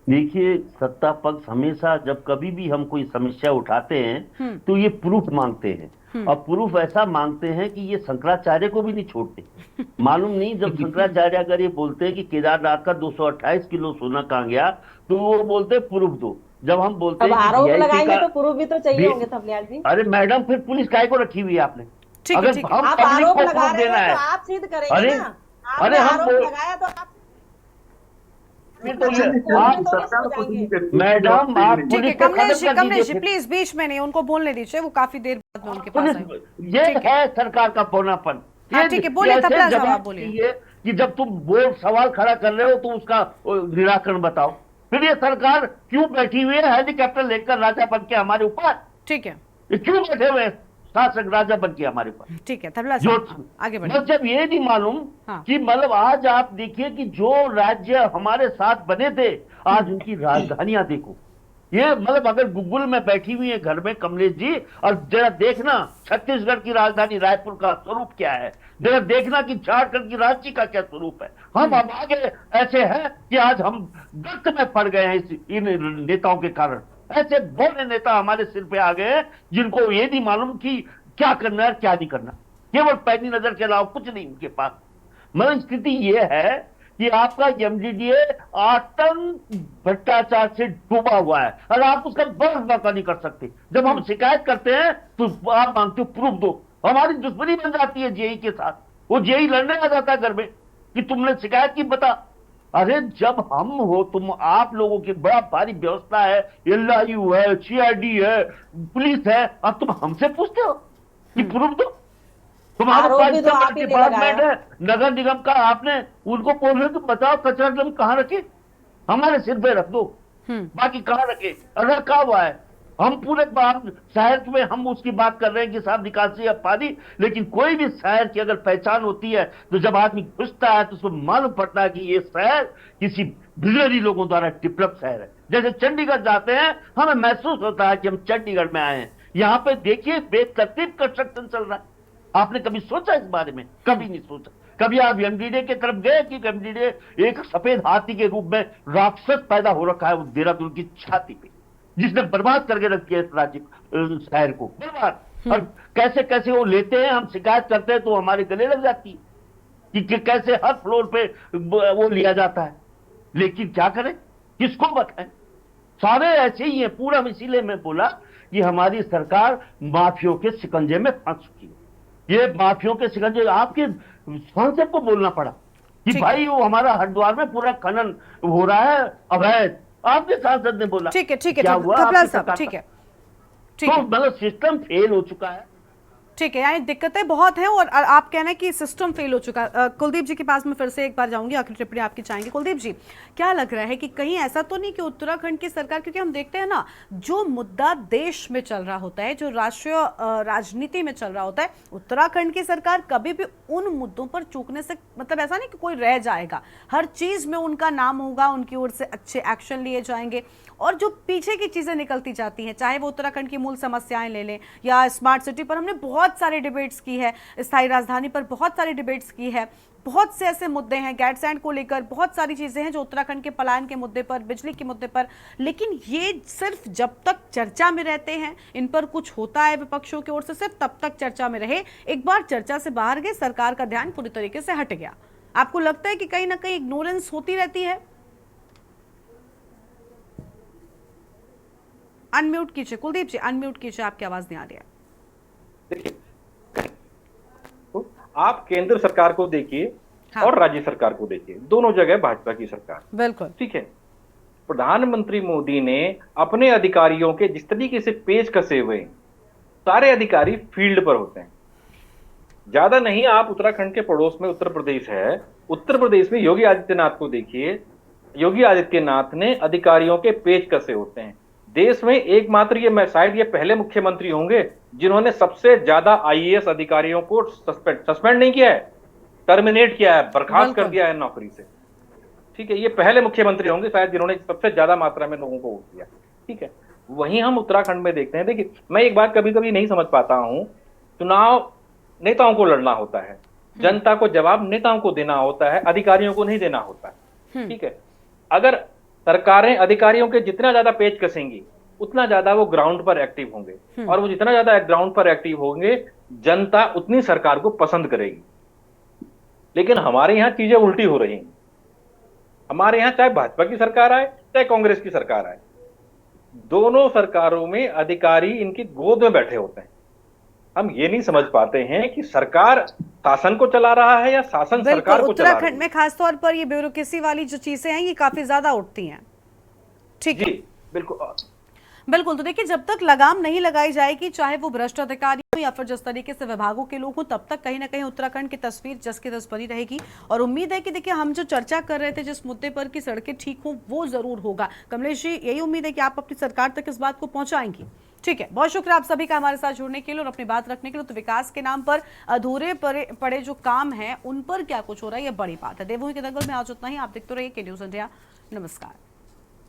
देखिए सत्ता पक्ष हमेशा जब कभी भी हम कोई समस्या उठाते हैं तो ये प्रूफ मांगते हैं, और प्रूफ ऐसा मांगते हैं कि ये शंकराचार्य को भी नहीं छोड़ते। मालूम नहीं, जब शंकराचार्य अगर ये बोलते हैं कि केदारनाथ का 228 किलो सोना कहाँ गया, तो वो बोलते प्रूफ दो। जब हम बोलते अब हैं कि आरोप VIP लगाएंगे का, तो प्रूफ भी तो चाहिए होंगे थपलियाल जी। अरे मैडम फिर पुलिस काय को रखी हुई है आपने? ठीक है, अगर ठीक है। हम आप पब्लिक आरोप को लगा प्रूफ रहे देना हैं है, तो आप सिद्ध करेंगे अरे ना। अरे आपने हम आरोप बोल लगाया तो आप फिर तो ये आप तो सरकार हो कुछ जाएंगे। नहीं करेगी। मैडम आप ठीक है पुलिस को कमलेश जी, खत्म कर कमलेश जी दीजिए। प्लीज बीच में नहीं, उनको बोलने दीजिए, वो काफी देर बाद में उनके पास पुलिस आई। ये ठीक है सरकार का पौनापन। हाँ, ठीक है, बोलिए, ऐसे थपला साहब, जवाब आप बोलिए। चाहिए कि जब तुम बोर्ड सवाल खड़ा कर रहे हो तो उसका निराकरण बताओ। फिर ये सरकार क्यों बैठी हुई है हेलीकॉप्टर लेकर राजा बन के हमारे ऊपर? ठीक है, ये क्यों बैठे हुए हैं शासक राजा बन के हमारे ऊपर? ठीक है थपला जो साहब आगे बढ़िए। बस जब ये नहीं मालूम हाँ। कि मतलब आज आप देखिए कि जो राज्य हमारे साथ बने थे आज उनकी राजधानियां देखो। ये मतलब अगर गूगल में बैठी हुई है घर में कमलेश जी, और जरा देखना छत्तीसगढ़ की राजधानी रायपुर का स्वरूप क्या है, जरा देखना कि झारखंड की रांची का क्या स्वरूप है। हम अब आगे ऐसे हैं कि आज हम गर्त में पड़ गए हैं इन नेताओं के कारण। ऐसे बड़े नेता हमारे सिर पे आ गए हैं जिनको ये नहीं मालूम कि क्या करना है क्या नहीं करना, केवल पैनी नजर के अलावा कुछ नहीं उनके पास। मतलब स्थिति ये है कि आपका एमडीडीए आतंक भ्रष्टाचार से डूबा हुआ है, और आप उसका बर्दाश्त नहीं कर सकते। जब हम शिकायत करते हैं तो आप मांगते हो प्रूफ दो, हमारी दुश्मनी बन जाती है जेई के साथ। वो जेई लड़ने आ जाता है घर में कि तुमने शिकायत की, बता। अरे जब हम हो तुम आप लोगों की बड़ा भारी व्यवस्था है, LIU है, CID है, पुलिस है, अब तुम हमसे पूछते हो कि प्रूफ दो। तुम्हारे आरोप पास भी तो आप ही ने डिपार्टमेंट लगाया। है नगर निगम का, आपने उनको बोल रहे हो कि बताओ कचरा डम कहाँ रखे, हमारे सिर पे रख दो, बाकी कहाँ रखे, रखा हुआ है। हम पूरे शहर में हम उसकी बात कर रहे हैं कि साहब निकासी अब पानी, लेकिन कोई भी शहर की अगर पहचान होती है तो जब आदमी घुसता है तो उसको मालूम पड़ता है कि ये शहर किसी बिजनेरी लोगों द्वारा डेवलप शहर है। जैसे चंडीगढ़ जाते हैं हमें महसूस होता है कि हम चंडीगढ़ में आए हैं। यहाँ पे देखिए बेतरतीब कंस्ट्रक्शन चल रहा है। आपने कभी सोचा इस बारे में? कभी नहीं सोचा। कभी आप एमडीडे की तरफ गए कि एमडीडे एक सफेद हाथी के रूप में राक्षस पैदा हो रखा है देहरादून की छाती पे, जिसने बर्बाद करके रखी है इस राज्य शहर को, बर्बाद। और कैसे कैसे वो लेते हैं, हम शिकायत करते हैं तो हमारे गले लग जाती है कि कैसे हर फ्लोर पे वो लिया जाता है। लेकिन क्या करें, किसको बताएं? सारे ऐसे ही हैं पूरा। इसीलिए मैं बोला कि हमारी सरकार माफियों के शिकंजे में फंस चुकी है। ये माफियों के शिकंजे, आपके सांसद को बोलना पड़ा कि भाई वो हमारा हरिद्वार में पूरा खनन हो रहा है अवैध, आपके सांसद ने बोला। ठीक है क्या हुआ? ठीक है, तो मतलब सिस्टम फेल हो चुका है। ठीक है, यानी दिक्कतें बहुत हैं और आप कहना है कि सिस्टम फेल हो चुका है। कुलदीप जी के पास में फिर से एक बार जाऊंगी, आखिरी टिप्पणी आपकी चाहेंगे। कुलदीप जी, क्या लग रहा है कि कहीं ऐसा तो नहीं कि उत्तराखंड की सरकार, क्योंकि हम देखते हैं ना, जो मुद्दा देश में चल रहा होता है, जो राष्ट्रीय राजनीति में चल रहा होता है, उत्तराखंड की सरकार कभी भी उन मुद्दों पर चूकने से, मतलब ऐसा नहीं कि कोई रह जाएगा, हर चीज में उनका नाम होगा, उनकी ओर से अच्छे एक्शन लिए जाएंगे। और जो पीछे की चीजें निकलती जाती हैं, चाहे वो उत्तराखंड की मूल समस्याएं ले लें या स्मार्ट सिटी पर हमने बहुत सारे डिबेट्स की है, स्थायी राजधानी पर बहुत सारी डिबेट्स की है, बहुत से ऐसे मुद्दे हैं, गैरसैंड को लेकर बहुत सारी चीजें हैं जो उत्तराखंड के पलायन के मुद्दे पर, बिजली के मुद्दे पर, लेकिन ये सिर्फ जब तक चर्चा में रहते हैं, इन पर कुछ होता है विपक्षों की ओर से, सिर्फ तब तक चर्चा में रहे। एक बार चर्चा से बाहर गए, सरकार का ध्यान पूरी तरीके से हट गया। आपको लगता है कि कहीं ना कहीं इग्नोरेंस होती रहती है? अनम्यूट कीजिए कुलदीप जी, अनम्यूट कीजिए, आपकी आवाज नहीं आ रही है। देखिए, आप केंद्र सरकार को देखिए और राज्य सरकार को देखिए, दोनों जगह भाजपा की सरकार। बिल्कुल ठीक है। प्रधानमंत्री मोदी ने अपने अधिकारियों के जिस तरीके से पेच कसे हुए, सारे अधिकारी फील्ड पर होते हैं। ज्यादा नहीं, आप उत्तराखंड के पड़ोस में उत्तर प्रदेश है, उत्तर प्रदेश में योगी आदित्यनाथ को देखिए। योगी आदित्यनाथ ने अधिकारियों के पेच कसे होते हैं। देश में एकमात्र ये, शायद ये पहले मुख्यमंत्री होंगे जिन्होंने सबसे ज्यादा आईएएस अधिकारियों को सस्पेंड नहीं किया है, टर्मिनेट किया है, बर्खास्त कर दिया है नौकरी से। ठीक है, ये पहले मुख्यमंत्री होंगे शायद जिन्होंने सबसे ज्यादा मात्रा में लोगों को वोट दिया। ठीक है, वहीं हम उत्तराखंड में देखते हैं। देखिए, मैं एक बात कभी कभी नहीं समझ पाता हूं, चुनाव नेताओं को लड़ना होता है, जनता को जवाब नेताओं को देना होता है, अधिकारियों को नहीं देना होता है। ठीक है, अगर सरकारें अधिकारियों के जितना ज्यादा पेच कसेंगी उतना ज्यादा वो ग्राउंड पर एक्टिव होंगे, और वो जितना ज्यादा ग्राउंड पर एक्टिव होंगे जनता उतनी सरकार को पसंद करेगी। लेकिन हमारे यहाँ चीजें उल्टी हो रही हैं। हमारे यहाँ चाहे भाजपा की सरकार आए चाहे कांग्रेस की सरकार आए, दोनों सरकारों में अधिकारी इनकी गोद में बैठे होते हैं। हम ये नहीं समझ पाते हैं कि सरकार शासन को चला रहा है या शासन सरकार को चला रहा है। उत्तराखंड में खासतौर पर ये ब्यूरोक्रेसी वाली जो चीजें हैं ये काफी ज्यादा उठती हैं। ठीक है, बिल्कुल। तो देखिए, जब तक लगाम नहीं लगाई जाएगी, चाहे वो भ्रष्ट अधिकारी हो या फिर जिस तरीके से विभागों के लोग हों, तब तक कहीं ना कहीं उत्तराखंड की तस्वीर जस की तस बनी रहेगी। और उम्मीद है कि देखिए, हम जो चर्चा कर रहे थे जिस मुद्दे पर कि सड़कें ठीक हों, वो जरूर होगा। कमलेश जी, यही उम्मीद है कि आप अपनी सरकार तक इस बात को पहुंचाएंगी। ठीक है, बहुत शुक्रिया आप सभी का हमारे साथ जुड़ने के लिए और अपनी बात रखने के लिए। तो विकास के नाम पर अधूरे पड़े जो काम है उन पर क्या कुछ हो रहा है, ये बड़ी बात है। देवभूमि के दंगल में आज उतना ही। आप देखते रहिए के न्यूज़ इंडिया। नमस्कार।